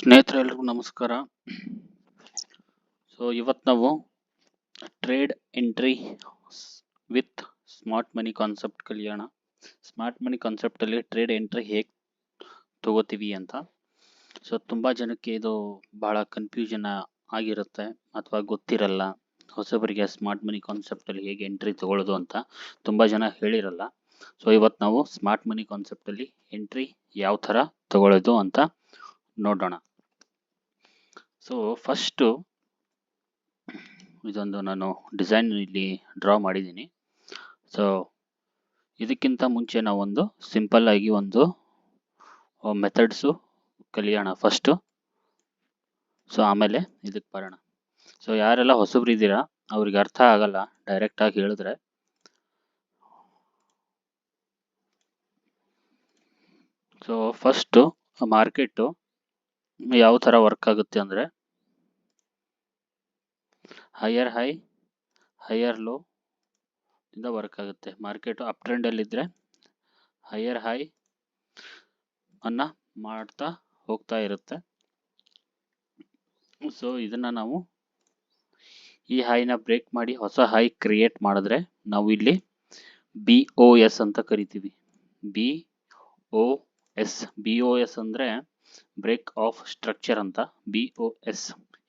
ಸ್ನೇಹಿತರೆಲ್ಲರಿಗೂ ನಮಸ್ಕಾರ. ಇವತ್ತು ನಾವು trade entry with smart money concept ಕಲಿಯೋಣ. ಸ್ಮಾರ್ಟ್ ಮನಿ ಕಾನ್ಸೆಪ್ಟ್ ಅಲ್ಲಿ ಟ್ರೇಡ್ ಎಂಟ್ರಿ ಹೇಗೆ ತಗೋತೀವಿ ಅಂತ. ತುಂಬಾ ಜನಕ್ಕೆ ಇದು ಬಹಳ ಕನ್ಫ್ಯೂಷನ್ ಆಗಿರುತ್ತೆ ಅಥವಾ ಗೊತ್ತಿರಲ್ಲ. ಹೊಸಬರಿಗೆ ಸ್ಮಾರ್ಟ್ ಮನಿ ಕಾನ್ಸೆಪ್ಟ್ ಅಲ್ಲಿ ಹೇಗೆ ಎಂಟ್ರಿ ತಗೊಳ್ಳೋದು ಅಂತ ತುಂಬಾ ಜನ ಹೇಳಿರಲ್ಲ. ಇವತ್ತು ನಾವು ಸ್ಮಾರ್ಟ್ ಮನಿ ಕಾನ್ಸೆಪ್ಟ್ ಅಲ್ಲಿ ಎಂಟ್ರಿ ಯಾವ ತರ ತಗೊಳ್ಳೋದು ಅಂತ ನೋಡೋಣ. ಫಸ್ಟ್ ಇದೊಂದು ನಾನು ಡಿಸೈನ್ ಇಲ್ಲಿ ಡ್ರಾ ಮಾಡಿದ್ದೀನಿ. ಇದಕ್ಕಿಂತ ಮುಂಚೆ ನಾವೊಂದು ಸಿಂಪಲ್ ಆಗಿ ಒಂದು ಮೆಥಡ್ಸು ಕಲಿಯೋಣ ಫಸ್ಟ್. ಆಮೇಲೆ ಇದಕ್ಕೆ ಬರೋಣ. ಯಾರೆಲ್ಲ ಹೊಸಬ್ರು ಇದ್ದೀರಾ ಅವ್ರಿಗೆ ಅರ್ಥ ಆಗಲ್ಲ ಡೈರೆಕ್ಟ್ ಆಗಿ ಹೇಳಿದ್ರೆ. ಫಸ್ಟ್ ಮಾರ್ಕೆಟ್ ಯಾವ ತರ ವರ್ಕ್ ಆಗುತ್ತೆ ಅಂದ್ರೆ, ಹೈಯರ್ ಹೈ ಹೈಯರ್ ಲೋ ಇಂದ ವರ್ಕ್ ಆಗುತ್ತೆ. ಮಾರ್ಕೆಟ್ ಅಪ್ ಟ್ರೆಂಡ್ ಅಲ್ಲಿ ಇದ್ರೆ ಹೈಯರ್ ಹೈ ಅನ್ನ ಮಾಡ್ತಾ ಹೋಗ್ತಾ ಇರುತ್ತೆ. ಇದನ್ನ ನಾವು ಈ ಹೈನ ಬ್ರೇಕ್ ಮಾಡಿ ಹೊಸ ಹೈ ಕ್ರಿಯೇಟ್ ಮಾಡಿದ್ರೆ ನಾವು ಇಲ್ಲಿ BOS ಅಂತ ಕರಿತೀವಿ. BOS ಅಂದ್ರೆ ಬ್ರೇಕ್ ಆಫ್ ಸ್ಟ್ರಕ್ಚರ್ ಅಂತ. BOS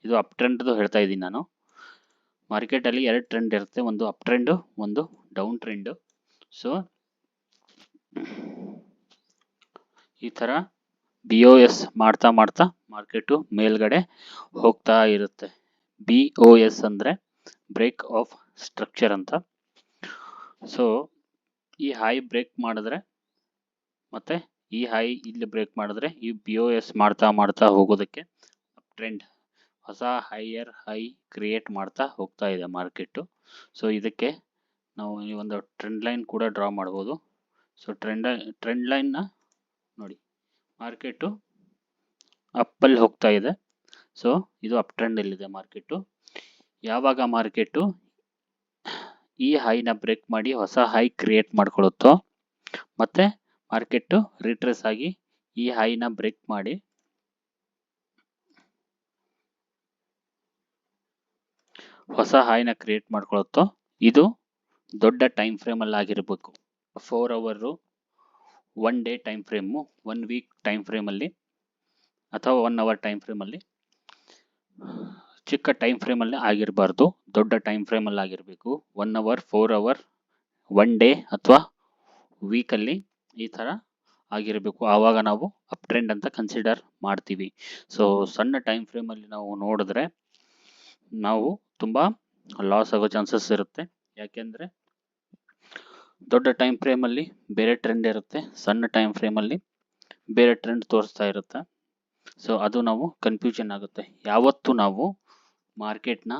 ಇದು ಅಪ್ ಟ್ರೆಂಡ್ ಹೇಳ್ತಾ ಇದ್ದೀನಿ ನಾನು. ಮಾರ್ಕೆಟ್ ಅಲ್ಲಿ ಎರಡು ಟ್ರೆಂಡ್ ಇರುತ್ತೆ, ಒಂದು ಅಪ್ ಟ್ರೆಂಡ್, ಒಂದು ಡೌನ್ ಟ್ರೆಂಡ್. ಈ ತರ BOS ಮಾಡ್ತಾ ಮಾಡ್ತಾ ಮಾರ್ಕೆಟ್ ಮೇಲ್ಗಡೆ ಹೋಗ್ತಾ ಇರುತ್ತೆ. BOS ಅಂದ್ರೆ ಬ್ರೇಕ್ ಆಫ್ ಸ್ಟ್ರಕ್ಚರ್ ಅಂತ. ಈ ಹೈ ಬ್ರೇಕ್ ಮಾಡಿದ್ರೆ ಮತ್ತೆ ಈ ಹೈ ಇಲ್ಲಿ ಬ್ರೇಕ್ ಮಾಡಿದ್ರೆ ಈ BOS ಮಾಡ್ತಾ ಮಾಡ್ತಾ ಹೋಗೋದಕ್ಕೆ ಅಪ್ ಟ್ರೆಂಡ್ ಹೊಸ ಹೈಯರ್ ಹೈ ಕ್ರಿಯೇಟ್ ಮಾಡ್ತಾ ಹೋಗ್ತಾ ಇದೆ ಮಾರ್ಕೆಟ್. ಇದಕ್ಕೆ ನಾವು ಈ ಒಂದು ಟ್ರೆಂಡ್ ಲೈನ್ ಕೂಡ ಡ್ರಾ ಮಾಡ್ಬೋದು. ಟ್ರೆಂಡ್ ಲೈನ್ ನ ನೋಡಿ, ಮಾರ್ಕೆಟ್ ಅಪ್ ಅಲ್ಲಿ ಹೋಗ್ತಾ ಇದೆ. ಇದು ಅಪ್ ಟ್ರೆಂಡ್ ಅಲ್ಲಿ ಇದೆ ಮಾರ್ಕೆಟ್. ಯಾವಾಗ ಮಾರ್ಕೆಟ್ ಈ ಹೈನ ಬ್ರೇಕ್ ಮಾಡಿ ಹೊಸ ಹೈ ಕ್ರಿಯೇಟ್ ಮಾಡ್ಕೊಳ್ಳುತ್ತೋ ಮತ್ತೆ ಮಾರ್ಕೆಟ್ ರಿಟ್ರೇಸ್ ಆಗಿ ಈ ಹೈನ ಬ್ರೇಕ್ ಮಾಡಿ ಹೊಸ ಹೈನ ಕ್ರಿಯೇಟ್ ಮಾಡ್ಕೊಳ್ಳುತ್ತೋ, ಇದು ದೊಡ್ಡ ಟೈಮ್ ಫ್ರೇಮ್ ಅಲ್ಲಿ ಆಗಿರಬೇಕು. 4 hour 1 day time frame, 1 week time frame ಅಲ್ಲಿ ಅಥವಾ 1 hour ಟೈಮ್ ಫ್ರೇಮ್ ಅಲ್ಲಿ, ಚಿಕ್ಕ ಟೈಮ್ ಫ್ರೇಮ್ ಅಲ್ಲಿ ಆಗಿರಬಾರ್ದು, ದೊಡ್ಡ ಟೈಮ್ ಫ್ರೇಮ್ ಅಲ್ಲಿ ಆಗಿರಬೇಕು. 1 hour 4 hour 1 day ಅಥವಾ ವೀಕ್ ಅಲ್ಲಿ ಈ ತರ ಆಗಿರಬೇಕು. ಆವಾಗ ನಾವು ಅಪ್ ಟ್ರೆಂಡ್ ಅಂತ ಕನ್ಸಿಡರ್ ಮಾಡ್ತೀವಿ. ಸಣ್ಣ ಟೈಮ್ ಫ್ರೇಮ್ ಅಲ್ಲಿ ನಾವು ನೋಡಿದ್ರೆ ನಾವು ತುಂಬಾ ಲಾಸ್ ಆಗೋ ಚಾನ್ಸಸ್ ಇರುತ್ತೆ. ಯಾಕೆಂದ್ರೆ ದೊಡ್ಡ ಟೈಮ್ ಫ್ರೇಮ್ ಅಲ್ಲಿ ಬೇರೆ ಟ್ರೆಂಡ್ ಇರುತ್ತೆ, ಸಣ್ಣ ಟೈಮ್ ಫ್ರೇಮ್ ಅಲ್ಲಿ ಬೇರೆ ಟ್ರೆಂಡ್ ತೋರಿಸ್ತಾ ಇರುತ್ತೆ. ಅದು ನಾವು ಕನ್ಫ್ಯೂಷನ್ ಆಗುತ್ತೆ. ಯಾವತ್ತು ನಾವು ಮಾರ್ಕೆಟ್ ನ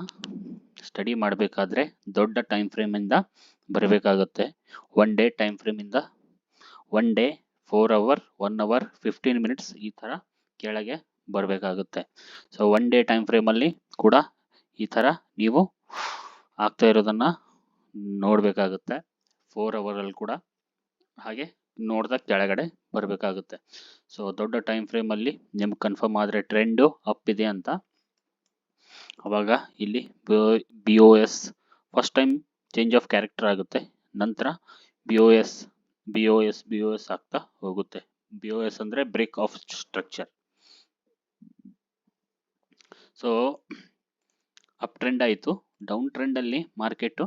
ಸ್ಟಡಿ ಮಾಡಬೇಕಾದ್ರೆ ದೊಡ್ಡ ಟೈಮ್ ಫ್ರೇಮ್ ಇಂದ ಬರಬೇಕಾಗುತ್ತೆ. 1 day ಟೈಮ್ ಫ್ರೇಮ್ ಇಂದ 1 day 4 hour 1 hour 15 minutes ಈ ತರ ಕೆಳಗೆ ಬರಬೇಕಾಗುತ್ತೆ. 1 day ಟೈಮ್ ಫ್ರೇಮ್ ಅಲ್ಲಿ ಕೂಡ ಈ ತರ ನೀವು ಆಗ್ತಾ ಇರೋದನ್ನ ನೋಡ್ಬೇಕಾಗುತ್ತೆ. 4 hour ಅಲ್ಲಿ ಕೂಡ ಹಾಗೆ ನೋಡ್ದ ಕೆಳಗಡೆ ಬರಬೇಕಾಗುತ್ತೆ. ದೊಡ್ಡ ಟೈಮ್ ಫ್ರೇಮ್ ಅಲ್ಲಿ ನಿಮ್ಗೆ ಕನ್ಫರ್ಮ್ ಆದ್ರೆ ಟ್ರೆಂಡ್ ಅಪ್ ಇದೆ ಅಂತ, ಅವಾಗ ಇಲ್ಲಿ BOS first time change of character ಆಗುತ್ತೆ. ನಂತರ BOS ಆಗ್ತಾ ಹೋಗುತ್ತೆ. BOS ಅಂದ್ರೆ break of structure. Up trend ಆಯ್ತು. ಡೌನ್ ಟ್ರೆಂಡ್ ಅಲ್ಲಿ ಮಾರ್ಕೆಟ್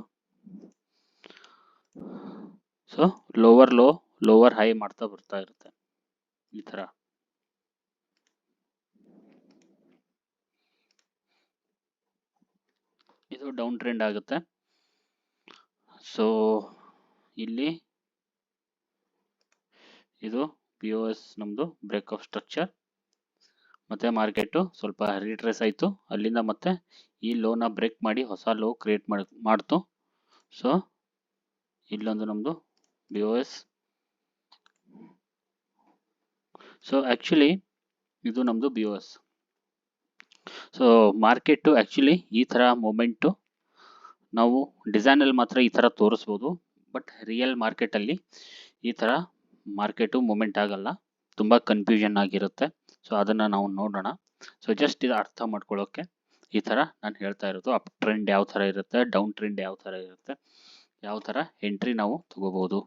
ಲೋವರ್ ಹೈ ಮಾಡ್ತಾ ಬರ್ತಾ ಇರುತ್ತೆ. ಈ ತರ ಇದು ಡೌನ್ ಟ್ರೆಂಡ್ ಆಗುತ್ತೆ. ಇಲ್ಲಿ ಇದು BOS ನಮ್ದು ಬ್ರೇಕ್ ಆಫ್ ಸ್ಟ್ರಕ್ಚರ್. ಮತ್ತೆ ಮಾರ್ಕೆಟ್ ಸ್ವಲ್ಪ ರಿಟ್ರೇಸ್ ಆಯ್ತು. ಅಲ್ಲಿಂದ ಮತ್ತೆ ಈ ಲೋನ ಬ್ರೇಕ್ ಮಾಡಿ ಹೊಸ ಲೋ ಕ್ರಿಯೇಟ್ ಮಾಡ್ತು. ಇಲ್ಲೊಂದು ನಮ್ದು BOS. ಆಕ್ಚುಲಿ ಇದು ನಮ್ದು BOS. ಮಾರ್ಕೆಟ್ ಆಕ್ಚುಲಿ ಈ ತರ ಮೂಮೆಂಟ್ ನಾವು ಡಿಸೈನ್ ಅಲ್ಲಿ ಮಾತ್ರ ಈ ತರ ತೋರಿಸ್ಬೋದು, ಬಟ್ ರಿಯಲ್ ಮಾರ್ಕೆಟ್ ಅಲ್ಲಿ ಈ ತರ ಮಾರ್ಕೆಟ್ ಮೂಮೆಂಟ್ ಆಗಲ್ಲ, ತುಂಬಾ ಕನ್ಫ್ಯೂಷನ್ ಆಗಿರುತ್ತೆ. ಸೊ ಅದನ್ನು ನಾವು ನೋಡೋಣ. ಸೊ ಜಸ್ಟ್ ಇದು ಅರ್ಥ ಮಾಡ್ಕೊಳ್ಳೋಕ್ಕೆ ಈ ಥರ ನಾನು ಹೇಳ್ತಾ ಇರೋದು. ಅಪ್ ಟ್ರೆಂಡ್ ಯಾವ ಥರ ಇರುತ್ತೆ, ಡೌನ್ ಟ್ರೆಂಡ್ ಯಾವ ಥರ ಇರುತ್ತೆ, ಯಾವ ಥರ ಎಂಟ್ರಿ ನಾವು ತಗೋಬಹುದು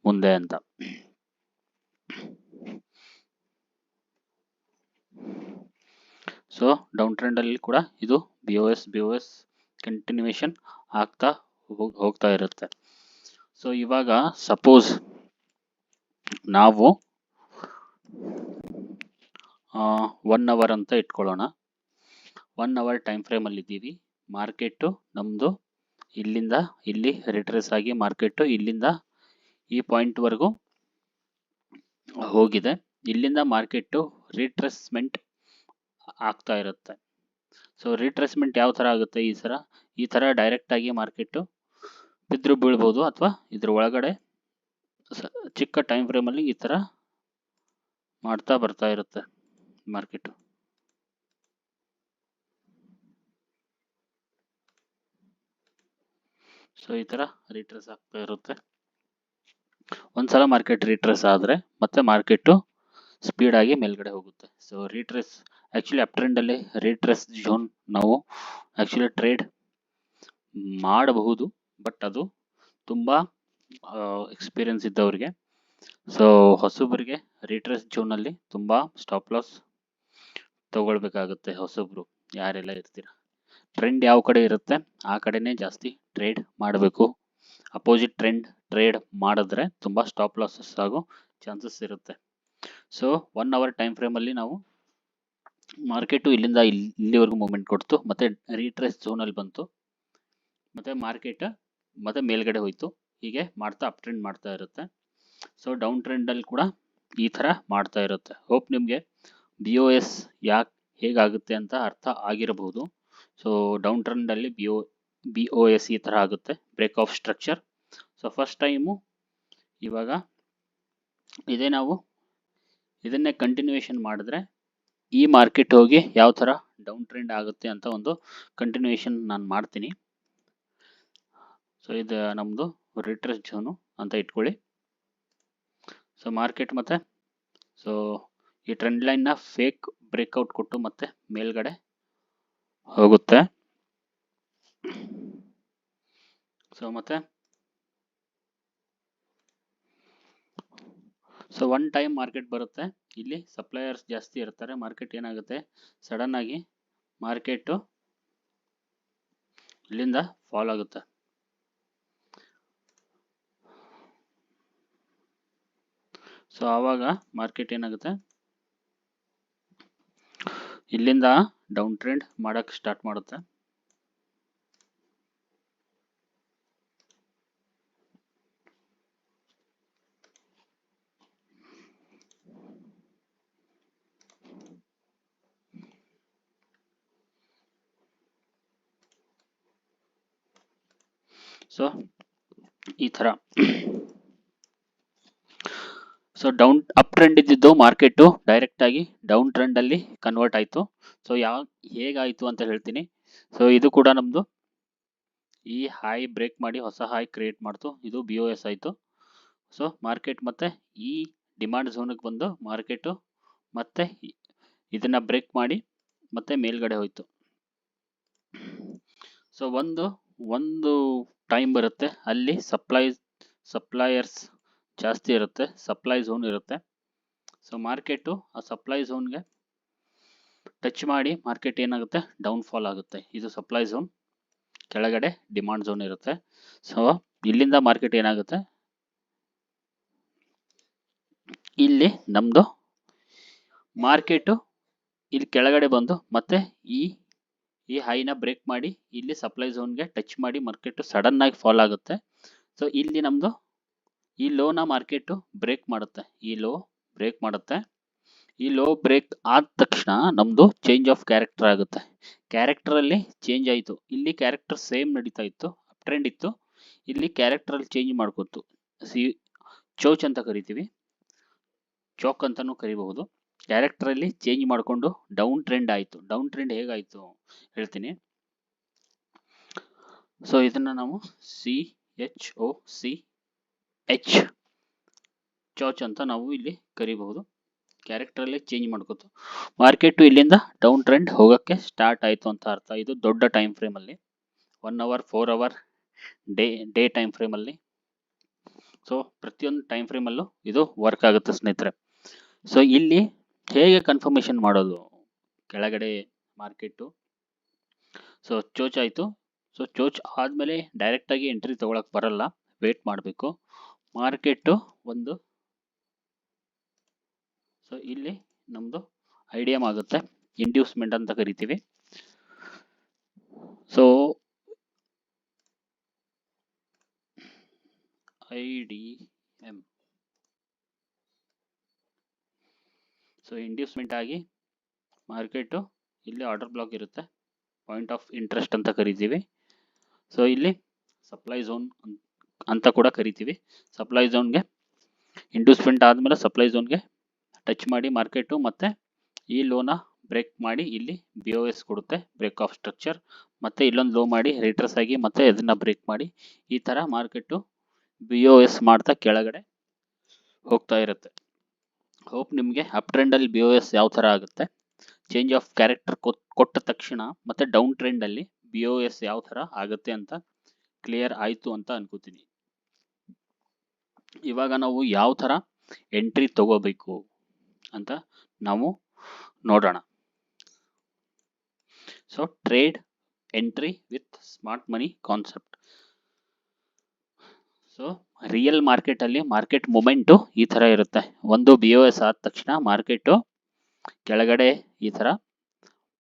ಮುಂದೆ ಅಂತ. ಸೊ ಡೌನ್ ಟ್ರೆಂಡಲ್ಲಿ ಕೂಡ ಇದು ಬಿ ಒ ಎಸ್ ಕಂಟಿನ್ಯೂಯೇಷನ್ ಆಗ್ತಾ ಹೋಗ್ತಾ ಇರುತ್ತೆ. ಸೊ ಇವಾಗ ಸಪೋಸ್ ನಾವು 1 ಅವರ್ ಅಂತ ಇಟ್ಕೊಳ್ಳೋಣ. 1 ಅವರ್ ಟೈಮ್ ಫ್ರೇಮಲ್ಲಿ ಇದ್ದೀವಿ. ಮಾರ್ಕೆಟು ನಮ್ಮದು ಇಲ್ಲಿಂದ ಇಲ್ಲಿ ರಿಟ್ರೇಸ್ ಆಗಿ ಮಾರ್ಕೆಟು ಇಲ್ಲಿಂದ ಈ ಪಾಯಿಂಟ್ವರೆಗೂ ಹೋಗಿದೆ. ಇಲ್ಲಿಂದ ಮಾರ್ಕೆಟು ರಿಟ್ರೇಸ್ಮೆಂಟ್ ಆಗ್ತಾ ಇರುತ್ತೆ. ಸೊ ರಿಟ್ರೇಸ್ಮೆಂಟ್ ಯಾವ ಥರ ಆಗುತ್ತೆ, ಈ ಥರ ಡೈರೆಕ್ಟಾಗಿ ಮಾರ್ಕೆಟು ಬಿದ್ದರೂ ಬೀಳ್ಬೋದು, ಅಥವಾ ಇದ್ರ ಒಳಗಡೆ ಚಿಕ್ಕ ಟೈಮ್ ಫ್ರೇಮಲ್ಲಿ ಈ ಥರ ಮಾಡ್ತಾ ಬರ್ತಾ ಇರುತ್ತೆ ಮಾರ್ಕೆಟು. ಸೊ ಈ ಥರ ರಿಟ್ರೇಸ್ ಆಗ್ತಾ ಇರುತ್ತೆ. ಒಂದ್ಸಲ ಮಾರ್ಕೆಟ್ ರಿಟ್ರೇಸ್ ಆದರೆ ಮತ್ತೆ ಮಾರ್ಕೆಟು ಸ್ಪೀಡಾಗಿ ಮೇಲ್ಗಡೆ ಹೋಗುತ್ತೆ. ಸೊ ರಿಟ್ರೇಸ್ ಆ್ಯಕ್ಚುಲಿ ಅಪ್ ಟ್ರೆಂಡಲ್ಲಿ ರಿಟ್ರೇಸ್ ಝೋನ್ ನಾವು ಆ್ಯಕ್ಚುಲಿ ಟ್ರೇಡ್ ಮಾಡಬಹುದು, ಬಟ್ ಅದು ತುಂಬ ಎಕ್ಸ್ಪೀರಿಯನ್ಸ್ ಇದ್ದವರಿಗೆ. ಸೊ ಹೊಸಬರಿಗೆ ರಿಟ್ರೇಸ್ ಝೋನಲ್ಲಿ ತುಂಬ ಸ್ಟಾಪ್ ಲಾಸ್ ತಗೊಳ್ಬೇಕಾಗುತ್ತೆ. ಹೊಸಬ್ರು ಯಾರೆಲ್ಲ ಇರ್ತೀರ, ಟ್ರೆಂಡ್ ಯಾವ ಕಡೆ ಇರುತ್ತೆ ಆ ಕಡೆನೇ ಜಾಸ್ತಿ ಟ್ರೇಡ್ ಮಾಡಬೇಕು. ಅಪೋಸಿಟ್ ಟ್ರೇಡ್ ಮಾಡಿದ್ರೆ ತುಂಬ ಸ್ಟಾಪ್ ಲಾಸಸ್ ಆಗೋ ಚಾನ್ಸಸ್ ಇರುತ್ತೆ. ಸೊ 1 ಅವರ್ ಟೈಮ್ ಫ್ರೇಮಲ್ಲಿ ನಾವು ಮಾರ್ಕೆಟು ಇಲ್ಲಿಂದ ಇಲ್ಲಿವರೆಗೂ ಮೂವ್ಮೆಂಟ್ ಕೊಡ್ತು, ಮತ್ತೆ ರಿಟ್ರೇಸ್ ಝೋನಲ್ಲಿ ಬಂತು, ಮತ್ತೆ ಮಾರ್ಕೆಟ್ ಮತ್ತೆ ಮೇಲ್ಗಡೆ ಹೋಯ್ತು. ಹೀಗೆ ಮಾಡ್ತಾ ಅಪ್ ಟ್ರೆಂಡ್ ಮಾಡ್ತಾ ಇರುತ್ತೆ. ಸೊ ಡೌನ್ ಟ್ರೆಂಡಲ್ಲಿ ಕೂಡ ಈ ಥರ ಮಾಡ್ತಾ ಇರುತ್ತೆ. ಹೋಪ್ ನಿಮಗೆ ಬಿ ಒ ಎಸ್ ಹೇಗಾಗುತ್ತೆ ಅಂತ ಅರ್ಥ ಆಗಿರಬಹುದು. ಸೊ ಡೌನ್ ಟ್ರೆಂಡಲ್ಲಿ ಬಿ ಒ ಎಸ್ ಈ ಥರ ಆಗುತ್ತೆ, break of structure. So first time ಇವಾಗ ನಾವು ಇದನ್ನೇ ಕಂಟಿನ್ಯೂಯೇಷನ್ ಮಾಡಿದ್ರೆ ಈ ಮಾರ್ಕೆಟ್ ಹೋಗಿ ಯಾವ ಥರ ಡೌನ್ ಟ್ರೆಂಡ್ ಆಗುತ್ತೆ ಅಂತ ಒಂದು ಕಂಟಿನ್ಯೂಯೇಷನ್ ನಾನು ಮಾಡ್ತೀನಿ. ಸೊ ಇದು ನಮ್ಮದು ರಿಟ್ರೇಸ್ ಝೋನು ಅಂತ ಇಟ್ಕೊಳ್ಳಿ. ಸೊ ಮಾರ್ಕೆಟ್ ಮತ್ತೆ ಸೊ ಈ ಟ್ರೆಂಡ್ ಲೈನ್ನ ಫೇಕ್ ಬ್ರೇಕ್ಔಟ್ ಕೊಟ್ಟು ಮತ್ತೆ ಮೇಲ್ಗಡೆ ಹೋಗುತ್ತೆ. ಸೊ ಮತ್ತೆ ಸೊ ಒನ್ ಟೈಮ್ ಮಾರ್ಕೆಟ್ ಬರುತ್ತೆ, ಇಲ್ಲಿ ಸಪ್ಲೈಯರ್ಸ್ ಜಾಸ್ತಿ ಇರ್ತಾರೆ. ಮಾರ್ಕೆಟ್ ಏನಾಗುತ್ತೆ, ಸಡನ್ ಆಗಿ ಮಾರ್ಕೆಟು ಇಲ್ಲಿಂದ ಫಾಲ್ ಆಗುತ್ತೆ. ಸೊ ಆವಾಗ ಮಾರ್ಕೆಟ್ ಏನಾಗುತ್ತೆ, ಇಲ್ಲಿಂದ ಡೌನ್ ಟ್ರೆಂಡ್ ಮಾಡಕ್ಕೆ ಸ್ಟಾರ್ಟ್ ಮಾಡುತ್ತೆ. ಸೊ ಈ ಥರ ಸೊ ಡೌನ್ ಅಪ್ ಟ್ರೆಂಡ್ ಇದ್ದಿದ್ದು ಮಾರ್ಕೆಟು ಡೈರೆಕ್ಟಾಗಿ ಡೌನ್ ಟ್ರೆಂಡಲ್ಲಿ ಕನ್ವರ್ಟ್ ಆಯಿತು. ಸೊ ಹೇಗಾಯಿತು ಅಂತ ಹೇಳ್ತೀನಿ. ಸೊ ಇದು ಕೂಡ ನಮ್ಮದು ಈ ಹೈ ಬ್ರೇಕ್ ಮಾಡಿ ಹೊಸ ಹೈ ಕ್ರಿಯೇಟ್ ಮಾಡ್ತು, ಇದು ಬಿ ಒ ಎಸ್ ಆಯಿತು. ಸೊ ಮಾರ್ಕೆಟ್ ಮತ್ತೆ ಈ ಡಿಮಾಂಡ್ ಝೋನಿಗೆ ಬಂದು ಮಾರ್ಕೆಟು ಮತ್ತೆ ಇದನ್ನು ಬ್ರೇಕ್ ಮಾಡಿ ಮತ್ತೆ ಮೇಲ್ಗಡೆ ಹೋಯಿತು. ಸೊ ಒಂದು ಟೈಮ್ ಬರುತ್ತೆ ಅಲ್ಲಿ ಸಪ್ಲೈಯರ್ಸ್ ಜಾಸ್ತಿ ಇರುತ್ತೆ, ಸಪ್ಲೈ ಝೋನ್ ಇರುತ್ತೆ. ಸೊ ಮಾರ್ಕೆಟು ಆ ಸಪ್ಲೈ ಝೋನ್ಗೆ ಟಚ್ ಮಾಡಿ ಮಾರ್ಕೆಟ್ ಏನಾಗುತ್ತೆ, ಡೌನ್ ಫಾಲ್ ಆಗುತ್ತೆ. ಇದು ಸಪ್ಲೈ ಝೋನ್, ಕೆಳಗಡೆ ಡಿಮಾಂಡ್ ಝೋನ್ ಇರುತ್ತೆ. ಸೊ ಇಲ್ಲಿಂದ ಮಾರ್ಕೆಟ್ ಏನಾಗುತ್ತೆ, ಇಲ್ಲಿ ನಮ್ಮದು ಮಾರ್ಕೆಟು ಇಲ್ಲಿ ಕೆಳಗಡೆ ಬಂದು ಮತ್ತೆ ಈ ಹೈನ ಬ್ರೇಕ್ ಮಾಡಿ ಇಲ್ಲಿ ಸಪ್ಲೈ ಝೋನ್ಗೆ ಟಚ್ ಮಾಡಿ ಮಾರ್ಕೆಟು ಸಡನ್ ಆಗಿ ಫಾಲ್ ಆಗುತ್ತೆ. ಸೊ ಇಲ್ಲಿ ನಮ್ಮದು ಈ ಲೋನ ಮಾರ್ಕೆಟು ಬ್ರೇಕ್ ಮಾಡುತ್ತೆ, ಈ ಲೋ ಬ್ರೇಕ್ ಮಾಡುತ್ತೆ. ಈ ಲೋ ಬ್ರೇಕ್ ಆದ ತಕ್ಷಣ ನಮ್ಮದು ಚೇಂಜ್ ಆಫ್ ಕ್ಯಾರೆಕ್ಟರ್ ಆಗುತ್ತೆ. ಕ್ಯಾರೆಕ್ಟರಲ್ಲಿ ಚೇಂಜ್ ಆಯಿತು, ಇಲ್ಲಿ ಕ್ಯಾರೆಕ್ಟರ್ ಸೇಮ್ ನಡೀತಾ ಇತ್ತು, ಅಪ್ ಟ್ರೆಂಡ್ ಇತ್ತು, ಇಲ್ಲಿ ಕ್ಯಾರೆಕ್ಟರಲ್ಲಿ ಚೇಂಜ್ ಮಾಡ್ಕೊತು. ಚೋಚ್ ಅಂತ ಕರಿತೀವಿ, ಚೋಕ್ ಅಂತಲೂ ಕರಿಬಹುದು. ಕ್ಯಾರೆಕ್ಟರಲ್ಲಿ ಚೇಂಜ್ ಮಾಡಿಕೊಂಡು ಡೌನ್ ಟ್ರೆಂಡ್ ಆಯಿತು. ಡೌನ್ ಟ್ರೆಂಡ್ ಹೇಗಾಯಿತು ಹೇಳ್ತೀನಿ. ಸೊ ಇದನ್ನು ನಾವು CHOCH ಚೋಚ್ ಅಂತ ನಾವು ಇಲ್ಲಿ ಕರಿಬಹುದು. ಕ್ಯಾರೆಕ್ಟರಲ್ಲಿ ಚೇಂಜ್ ಮಾಡ್ಕೋತು. ಮಾರ್ಕೆಟು ಇಲ್ಲಿಂದ ಡೌನ್ ಟ್ರೆಂಡ್ ಹೋಗೋಕ್ಕೆ ಸ್ಟಾರ್ಟ್ ಆಯಿತು ಅಂತ ಅರ್ಥ. ಇದು ದೊಡ್ಡ ಟೈಮ್ ಫ್ರೇಮಲ್ಲಿ 1 ಅವರ್ 4 ಅವರ್ ಡೇ ಟೈಮ್ ಫ್ರೇಮಲ್ಲಿ. ಸೊ ಪ್ರತಿಯೊಂದು ಟೈಮ್ ಫ್ರೇಮಲ್ಲೂ ಇದು ವರ್ಕ್ ಆಗುತ್ತೆ ಸ್ನೇಹಿತರೆ. ಸೊ ಇಲ್ಲಿ ಹೇಗೆ ಕನ್ಫರ್ಮೇಷನ್ ಮಾಡೋದು, ಕೆಳಗಡೆ ಮಾರ್ಕೆಟು ಸೊ ಚೋಚ್ ಆಯಿತು. ಸೊ ಚೋಚ್ ಆದಮೇಲೆ ಡೈರೆಕ್ಟಾಗಿ ಎಂಟ್ರಿ ತೊಗೊಳಕ್ಕೆ ಬರಲ್ಲ, ವೇಟ್ ಮಾಡಬೇಕು ಮಾರ್ಕೆಟು ಒಂದು. ಸೊ ಇಲ್ಲಿ ನಮ್ಮದು ಐಡಿಯಮ್ ಆಗುತ್ತೆ, ಇಂಡ್ಯೂಸ್ಮೆಂಟ್ ಅಂತ ಕರಿತೀವಿ. ಸೊ IDM ಸೊ ಇಂಡ್ಯೂಸ್ಮೆಂಟ್ ಆಗಿ ಮಾರ್ಕೆಟು ಇಲ್ಲಿ ಆರ್ಡರ್ ಬ್ಲಾಕ್ ಇರುತ್ತೆ, ಪಾಯಿಂಟ್ ಆಫ್ ಇಂಟ್ರೆಸ್ಟ್ ಅಂತ ಕರಿತೀವಿ. ಸೊ ಇಲ್ಲಿ ಸಪ್ಲೈ ಝೋನ್ ಅಂತ ಕೂಡ ಕರಿತೀವಿ. ಸಪ್ಲೈ ಝೋನ್ಗೆ ಇಂಡ್ಯೂಸ್ಮೆಂಟ್ ಆದಮೇಲೆ ಸಪ್ಲೈ ಝೋನ್ಗೆ ಟಚ್ ಮಾಡಿ ಮಾರ್ಕೆಟು ಮತ್ತೆ ಈ ಲೋನ ಬ್ರೇಕ್ ಮಾಡಿ ಇಲ್ಲಿ BOS ಕೊಡುತ್ತೆ, ಬ್ರೇಕ್ ಆಫ್ ಸ್ಟ್ರಕ್ಚರ್. ಮತ್ತೆ ಇಲ್ಲೊಂದು ಲೋ ಮಾಡಿ ರಿಟ್ರೆಸ್ ಆಗಿ ಮತ್ತೆ ಇದನ್ನ ಬ್ರೇಕ್ ಮಾಡಿ ಈ ಥರ ಮಾರ್ಕೆಟು BOS ಮಾಡ್ತಾ ಕೆಳಗಡೆ ಹೋಗ್ತಾ ಇರುತ್ತೆ. ಹೋಪ್ ನಿಮಗೆ ಅಪ್ ಟ್ರೆಂಡಲ್ಲಿ BOS ಯಾವ ಥರ ಆಗುತ್ತೆ, ಚೇಂಜ್ ಆಫ್ ಕ್ಯಾರೆಕ್ಟರ್ ಕೊಟ್ಟ ತಕ್ಷಣ ಮತ್ತೆ ಡೌನ್ ಟ್ರೆಂಡಲ್ಲಿ BOS ಯಾವ ಥರ ಆಗುತ್ತೆ ಅಂತ ಕ್ಲಿಯರ್ ಆಯಿತು ಅಂತ ಅನ್ಕೋತೀನಿ. ಇವಾಗ ನಾವು ಯಾವ ಥರ ಎಂಟ್ರಿ ತಗೋಬೇಕು ಅಂತ ನಾವು ನೋಡೋಣ. So trade entry with smart money concept. So real ಮಾರ್ಕೆಟಲ್ಲಿ ಮಾರ್ಕೆಟ್ ಮೂಮೆಂಟು ಈ ಥರ ಇರುತ್ತೆ. ಒಂದು BOS ಆದ ತಕ್ಷಣ ಮಾರ್ಕೆಟು ಕೆಳಗಡೆ ಈ ಥರ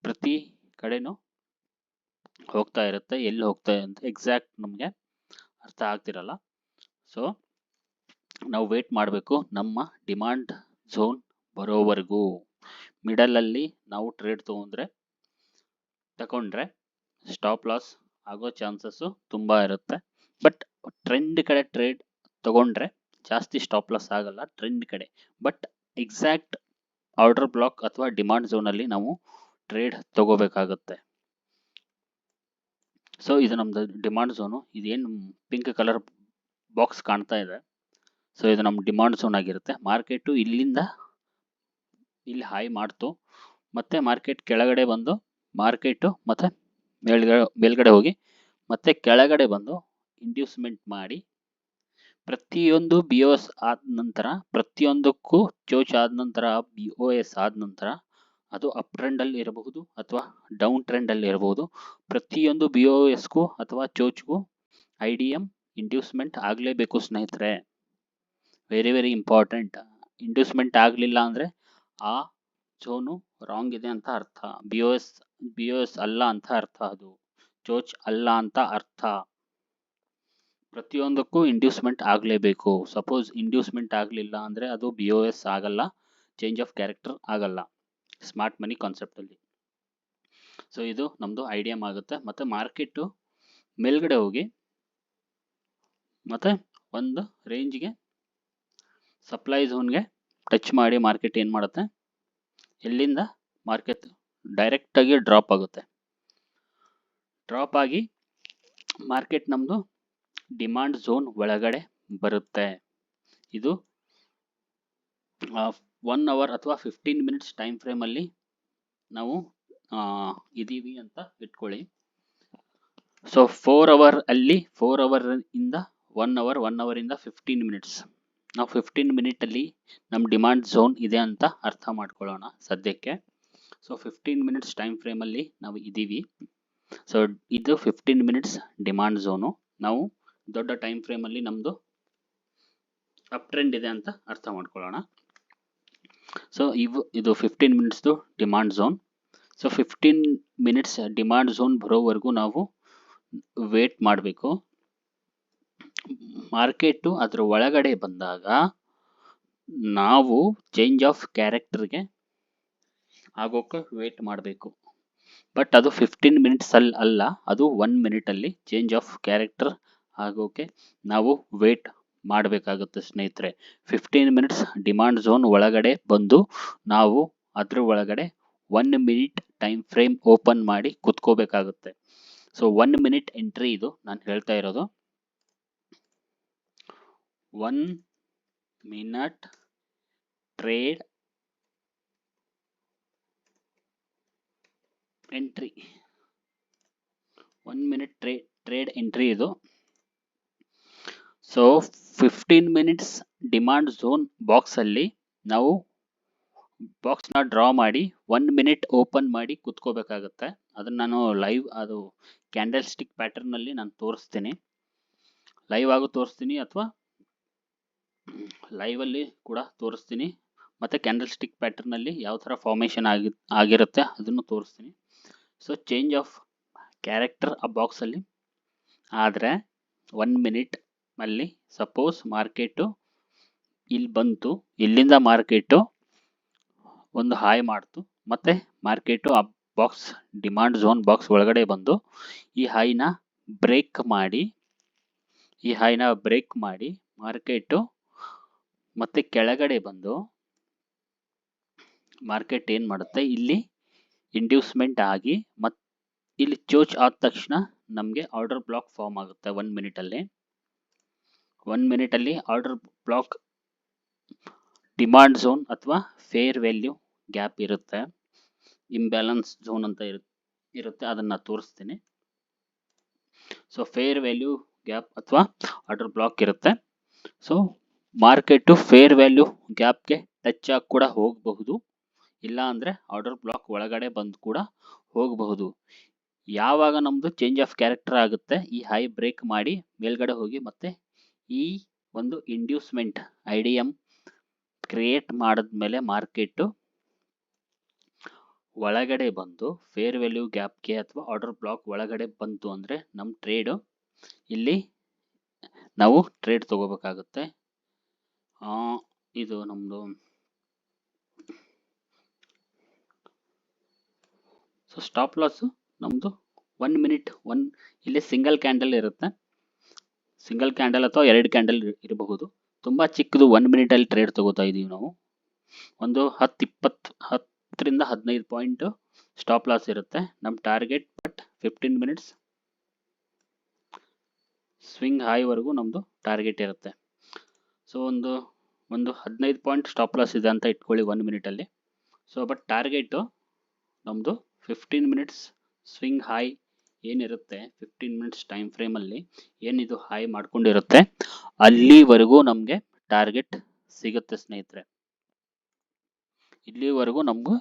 ಪ್ರತಿ ಕಡೆನೂ ಹೋಗ್ತಾ ಇರುತ್ತೆ. ಎಲ್ಲಿ ಹೋಗ್ತಾ ಅಂತ ಎಕ್ಸಾಕ್ಟ್ ನಮಗೆ ಅರ್ಥ ಆಗ್ತಿರಲ್ಲ. ಸೊ ನಾವು ವೇಟ್ ಮಾಡಬೇಕು ನಮ್ಮ ಡಿಮಾಂಡ್ ಝೋನ್ ಬರೋವರೆಗೂ. ಮಿಡಲಲ್ಲಿ ನಾವು ಟ್ರೇಡ್ ತಗೊಂಡ್ರೆ ಸ್ಟಾಪ್ ಲಾಸ್ ಆಗೋ ಚಾನ್ಸಸ್ಸು ತುಂಬ ಇರುತ್ತೆ. ಬಟ್ ಟ್ರೆಂಡ್ ಕಡೆ ಟ್ರೇಡ್ ತಗೊಂಡ್ರೆ ಜಾಸ್ತಿ ಸ್ಟಾಪ್ ಲಾಸ್ ಆಗಲ್ಲ ಟ್ರೆಂಡ್ ಕಡೆ. ಬಟ್ ಎಕ್ಸಾಕ್ಟ್ ಆರ್ಡರ್ ಬ್ಲಾಕ್ ಅಥವಾ ಡಿಮಾಂಡ್ ಝೋನಲ್ಲಿ ನಾವು ಟ್ರೇಡ್ ತಗೋಬೇಕಾಗುತ್ತೆ. ಸೊ ಇದು ನಮ್ಮದು ಡಿಮಾಂಡ್ ಝೋನು. ಇದೇನು ಪಿಂಕ್ ಕಲರ್ ಬಾಕ್ಸ್ ಕಾಣ್ತಾ ಇದೆ, ಸೊ ಇದು ನಮ್ಮ ಡಿಮಾಂಡ್ ಝೋನ್ ಆಗಿರುತ್ತೆ. ಮಾರ್ಕೆಟು ಇಲ್ಲಿಂದ ಇಲ್ಲಿ ಹೈ ಮಾಡ್ತು, ಮತ್ತೆ ಮಾರ್ಕೆಟ್ ಕೆಳಗಡೆ ಬಂದು ಮಾರ್ಕೆಟು ಮತ್ತೆ ಮೇಲ್ಗಡೆ ಹೋಗಿ ಮತ್ತೆ ಕೆಳಗಡೆ ಬಂದು ಇಂಡ್ಯೂಸ್ಮೆಂಟ್ ಮಾಡಿ ಪ್ರತಿಯೊಂದು BOS ಆದ ನಂತರ, ಪ್ರತಿಯೊಂದಕ್ಕೂ ಚೋಚ್ ಆದ ನಂತರ BOS ಆದ ನಂತರ ಅದು ಅಪ್ ಟ್ರೆಂಡಲ್ಲಿ ಇರಬಹುದು ಅಥವಾ ಡೌನ್ ಟ್ರೆಂಡಲ್ಲಿ ಇರಬಹುದು, ಪ್ರತಿಯೊಂದು BOSಗೂ ಅಥವಾ ಚೋಚ್ಗೂ IDM ಇಂಡ್ಯೂಸ್ಮೆಂಟ್ ಆಗಲೇಬೇಕು ಸ್ನೇಹಿತರೆ. Very very important. ಇಂಡ್ಯೂಸ್ಮೆಂಟ್ ಆಗಲಿಲ್ಲ ಅಂದರೆ ಆ ಝೋನು ರಾಂಗ್ ಇದೆ ಅಂತ ಅರ್ಥ. BOS ಅಲ್ಲ ಅಂತ ಅರ್ಥ, ಅದು ಚೋಚ್ ಅಲ್ಲ ಅಂತ ಅರ್ಥ. ಪ್ರತಿಯೊಂದಕ್ಕೂ ಇಂಡ್ಯೂಸ್ಮೆಂಟ್ ಆಗಲೇಬೇಕು. ಸಪೋಸ್ ಇಂಡ್ಯೂಸ್ಮೆಂಟ್ ಆಗಲಿಲ್ಲ ಅಂದರೆ ಅದು BOS ಆಗಲ್ಲ, ಚೇಂಜ್ ಆಫ್ ಕ್ಯಾರೆಕ್ಟರ್ ಆಗಲ್ಲ ಸ್ಮಾರ್ಟ್ ಮನಿ ಕಾನ್ಸೆಪ್ಟಲ್ಲಿ. ಸೊ ಇದು ನಮ್ಮದು ಐಡಿಯಮ್ ಆಗುತ್ತೆ. ಮತ್ತು ಮಾರ್ಕೆಟು ಮೇಲ್ಗಡೆ ಹೋಗಿ ಮತ್ತು ಒಂದು ರೇಂಜ್ಗೆ ಸಪ್ಲೈ ಝೋನ್ಗೆ ಟಚ್ ಮಾಡಿ ಮಾರ್ಕೆಟ್ ಏನು ಮಾಡುತ್ತೆ, ಎಲ್ಲಿಂದ ಮಾರ್ಕೆಟ್ ಡೈರೆಕ್ಟಾಗಿ ಡ್ರಾಪ್ ಆಗುತ್ತೆ. ಡ್ರಾಪ್ ಆಗಿ ಮಾರ್ಕೆಟ್ ನಮ್ಮದು ಡಿಮಾಂಡ್ ಝೋನ್ ಒಳಗಡೆ ಬರುತ್ತೆ. ಇದು 1 ಅವರ್ ಅಥವಾ 15 ಮಿನಿಟ್ಸ್ ಟೈಮ್ ಫ್ರೇಮಲ್ಲಿ ನಾವು ಇದ್ದೀವಿ ಅಂತ ಇಟ್ಕೊಳ್ಳಿ. ಸೊ 4 ಅವರ್ ಅಲ್ಲಿ 4 ಅವರ್ ಇಂದ 1 ಅವರ್, 1 ಅವರಿಂದ 15 ಮಿನಿಟ್ಸ್. ನಾವು 15 ಮಿನಿಟಲ್ಲಿ ನಮ್ಮ ಡಿಮಾಂಡ್ ಝೋನ್ ಇದೆ ಅಂತ ಅರ್ಥ ಮಾಡ್ಕೊಳ್ಳೋಣ ಸದ್ಯಕ್ಕೆ. ಸೊ 15 ಮಿನಿಟ್ಸ್ ಟೈಮ್ ಫ್ರೇಮಲ್ಲಿ ನಾವು ಇದ್ದೀವಿ. ಸೊ ಇದು 15 ಮಿನಿಟ್ಸ್ ಡಿಮಾಂಡ್ ಝೋನು. ನಾವು ದೊಡ್ಡ ಟೈಮ್ ಫ್ರೇಮಲ್ಲಿ ನಮ್ಮದು ಅಪ್ ಟ್ರೆಂಡ್ ಇದೆ ಅಂತ ಅರ್ಥ ಮಾಡ್ಕೊಳ್ಳೋಣ. ಸೊ ಇದು 15 ಮಿನಿಟ್ಸ್ದು demand zone. So 15 minutes demand zone ಬರೋವರೆಗೂ ನಾವು ವೇಟ್ ಮಾಡಬೇಕು. ಮಾರ್ಕೆಟು ಅದರ ಒಳಗಡೆ ಬಂದಾಗ ನಾವು ಚೇಂಜ್ ಆಫ್ ಕ್ಯಾರೆಕ್ಟರ್ಗೆ ಆಗೋಕ್ಕೆ ವೇಟ್ ಮಾಡಬೇಕು. ಬಟ್ ಅದು 15 ಮಿನಿಟ್ಸ್ ಅಲ್ಲ, ಅದು 1 ಮಿನಿಟಲ್ಲಿ ಚೇಂಜ್ ಆಫ್ ಕ್ಯಾರೆಕ್ಟರ್ ಆಗೋಕ್ಕೆ ನಾವು ವೇಟ್ ಮಾಡಬೇಕಾಗುತ್ತೆ ಸ್ನೇಹಿತರೆ. 15 ಮಿನಿಟ್ಸ್ ಡಿಮಾಂಡ್ ಝೋನ್ ಒಳಗಡೆ ಬಂದು ನಾವು ಅದ್ರ ಒಳಗಡೆ 1 ಮಿನಿಟ್ ಟೈಮ್ ಫ್ರೇಮ್ ಓಪನ್ ಮಾಡಿ ಕುತ್ಕೋಬೇಕಾಗುತ್ತೆ. ಸೊ 1 ಮಿನಿಟ್ ಎಂಟ್ರಿ ಇದು ನಾನು ಹೇಳ್ತಾ ಇರೋದು. 1 minute trade entry 1 minute trade entry ಇದು. So 15 minutes demand zone box ಅಲ್ಲಿ ನಾವು ಬಾಕ್ಸ್ ನ ಡ್ರಾ ಮಾಡಿ 1 ಮಿನಿಟ್ ಓಪನ್ ಮಾಡಿ ಕುತ್ಕೋಬೇಕಾಗುತ್ತೆ. ಅದನ್ನ ನಾನು ಲೈವ್ ಅದು ಕ್ಯಾಂಡಲ್ ಸ್ಟಿಕ್ ಪ್ಯಾಟರ್ನ್ ಅಲ್ಲಿ ನಾನು ತೋರಿಸ್ತೀನಿ, ಲೈವ್ ಆಗು ತೋರಿಸ್ತೀನಿ ಅಥವಾ ಲೈವ್ ಅಲ್ಲಿ ಕೂಡ ತೋರಿಸ್ತೀನಿ, ಮತ್ತೆ ಕ್ಯಾಂಡಲ್ ಸ್ಟಿಕ್ ಪ್ಯಾಟರ್ನ್ ಅಲ್ಲಿ ಯಾವ ತರ ಫಾರ್ಮೇಶನ್ ಆಗಿರುತ್ತೆ ಅದನ್ನು ತೋರಿಸ್ತೀನಿ. ಸೊ ಚೇಂಜ್ ಆಫ್ ಕ್ಯಾರೆಕ್ಟರ್ ಆ ಬಾಕ್ಸ್ ಅಲ್ಲಿ ಆದ್ರೆ 1 ಮಿನಿಟ್ ಅಲ್ಲಿ ಸಪೋಸ್ ಮಾರ್ಕೆಟ್ ಇಲ್ಲಿ ಬಂತು, ಇಲ್ಲಿಂದ ಮಾರ್ಕೆಟ್ ಒಂದು ಹಾಯ್ ಮಾಡ್ತು, ಮತ್ತೆ ಮಾರ್ಕೆಟ್ ಆ ಬಾಕ್ಸ್ ಡಿಮಾಂಡ್ ಝೋನ್ ಬಾಕ್ಸ್ ಒಳಗಡೆ ಬಂದು ಈ ಹೈನ ಬ್ರೇಕ್ ಮಾಡಿ ಮಾರ್ಕೆಟ್ ಮತ್ತೆ ಕೆಳಗಡೆ ಬಂದು ಮಾರ್ಕೆಟ್ ಏನ್ ಮಾಡುತ್ತೆ, ಇಲ್ಲಿ ಇಂಡ್ಯೂಸ್ಮೆಂಟ್ ಆಗಿ ಮತ್ತೆ ಇಲ್ಲಿ ಚೋಚ್ ಆದ ತಕ್ಷಣ ನಮಗೆ ಆರ್ಡರ್ ಬ್ಲಾಕ್ ಫಾರ್ಮ್ ಆಗುತ್ತೆ 1 ಮಿನಿಟ್ ಅಲ್ಲಿ. 1 ಮಿನಿಟ್ ಅಲ್ಲಿ ಆರ್ಡರ್ ಬ್ಲಾಕ್ ಡಿಮಾಂಡ್ ಝೋನ್ ಅಥವಾ ಫೇರ್ ವ್ಯಾಲ್ಯೂ ಗ್ಯಾಪ್ ಇರುತ್ತೆ, ಇಂಬ್ಯಾಲೆನ್ಸ್ ಝೋನ್ ಅಂತ ಇರುತ್ತೆ, ಅದನ್ನ ತೋರಿಸ್ತೀನಿ. ಸೊ ಫೇರ್ ವ್ಯಾಲ್ಯೂ ಗ್ಯಾಪ್ ಅಥವಾ ಆರ್ಡರ್ ಬ್ಲಾಕ್ ಇರುತ್ತೆ. ಸೊ ಮಾರ್ಕೆಟ್ ಫೇರ್ ವ್ಯಾಲ್ಯೂ ಗ್ಯಾಪ್ಗೆ ಟಚ್ ಆಗಿ ಕೂಡ ಹೋಗಬಹುದು, ಇಲ್ಲ ಅಂದ್ರೆ ಆರ್ಡರ್ ಬ್ಲಾಕ್ ಒಳಗಡೆ ಬಂದು ಕೂಡ ಹೋಗಬಹುದು. ಯಾವಾಗ ನಮ್ದು ಚೇಂಜ್ ಆಫ್ ಕ್ಯಾರೆಕ್ಟರ್ ಆಗುತ್ತೆ, ಈ ಹೈ ಬ್ರೇಕ್ ಮಾಡಿ ಮೇಲ್ಗಡೆ ಹೋಗಿ ಮತ್ತೆ ಈ ಒಂದು ಇಂಡ್ಯೂಸ್ಮೆಂಟ್ IDM ಕ್ರಿಯೇಟ್ ಮಾಡಿದ್ಮೇಲೆ ಮಾರ್ಕೆಟ್ ಒಳಗಡೆ ಬಂದು ಫೇರ್ ವ್ಯಾಲ್ಯೂ ಗ್ಯಾಪ್ಗೆ ಅಥವಾ ಆರ್ಡರ್ ಬ್ಲಾಕ್ ಒಳಗಡೆ ಬಂತು ಅಂದ್ರೆ ನಮ್ಮ ಟ್ರೇಡ್ ಇಲ್ಲಿ ನಾವು ಟ್ರೇಡ್ ತಗೋಬೇಕಾಗುತ್ತೆ. ಇದು ನಮ್ದು ಸೊ ಸ್ಟಾಪ್ ಲಾಸ್ ನಮ್ದು 1 ಮಿನಿಟ್ ಇಲ್ಲಿ ಸಿಂಗಲ್ ಕ್ಯಾಂಡಲ್ ಇರುತ್ತೆ, ಸಿಂಗಲ್ ಕ್ಯಾಂಡಲ್ ಅಥವಾ 2 ಕ್ಯಾಂಡಲ್ ಇರಬಹುದು. ತುಂಬಾ ಚಿಕ್ಕದು 1 ಮಿನಿಟ್ ಅಲ್ಲಿ ಟ್ರೇಡ್ ತಗೋತಾ ಇದೀವಿ ನಾವು. ಒಂದು 10-15 ಪಾಯಿಂಟ್ ಸ್ಟಾಪ್ ಲಾಸ್ ಇರುತ್ತೆ ನಮ್ಮ target, but 15 minutes swing high ವರೆಗೂ ನಮ್ದು ಟಾರ್ಗೆಟ್ ಇರುತ್ತೆ. ಸೊ ಒಂದು 15 ಪಾಯಿಂಟ್ ಸ್ಟಾಪ್ ಲಾಸ್ ಇದೆ ಅಂತ ಇಟ್ಕೊಳ್ಳಿ 1 ಮಿನಿಟ್ ಅಲ್ಲಿ. ಸೊ ಬಟ್ ಟಾರ್ಗೆಟ್ ನಮ್ದು 15 ಮಿನಿಟ್ಸ್ ಸ್ವಿಂಗ್ ಹೈ ಏನಿರುತ್ತೆ, 15 ಮಿನಿಟ್ಸ್ ಟೈಮ್ ಫ್ರೇಮ್ ಅಲ್ಲಿ ಏನಿದು ಹೈ ಮಾಡ್ಕೊಂಡಿರುತ್ತೆ ಅಲ್ಲಿವರೆಗೂ ನಮ್ಗೆ ಟಾರ್ಗೆಟ್ ಸಿಗುತ್ತೆ ಸ್ನೇಹಿತರೆ. ಇಲ್ಲಿವರೆಗೂ ನಮ್ಗೂ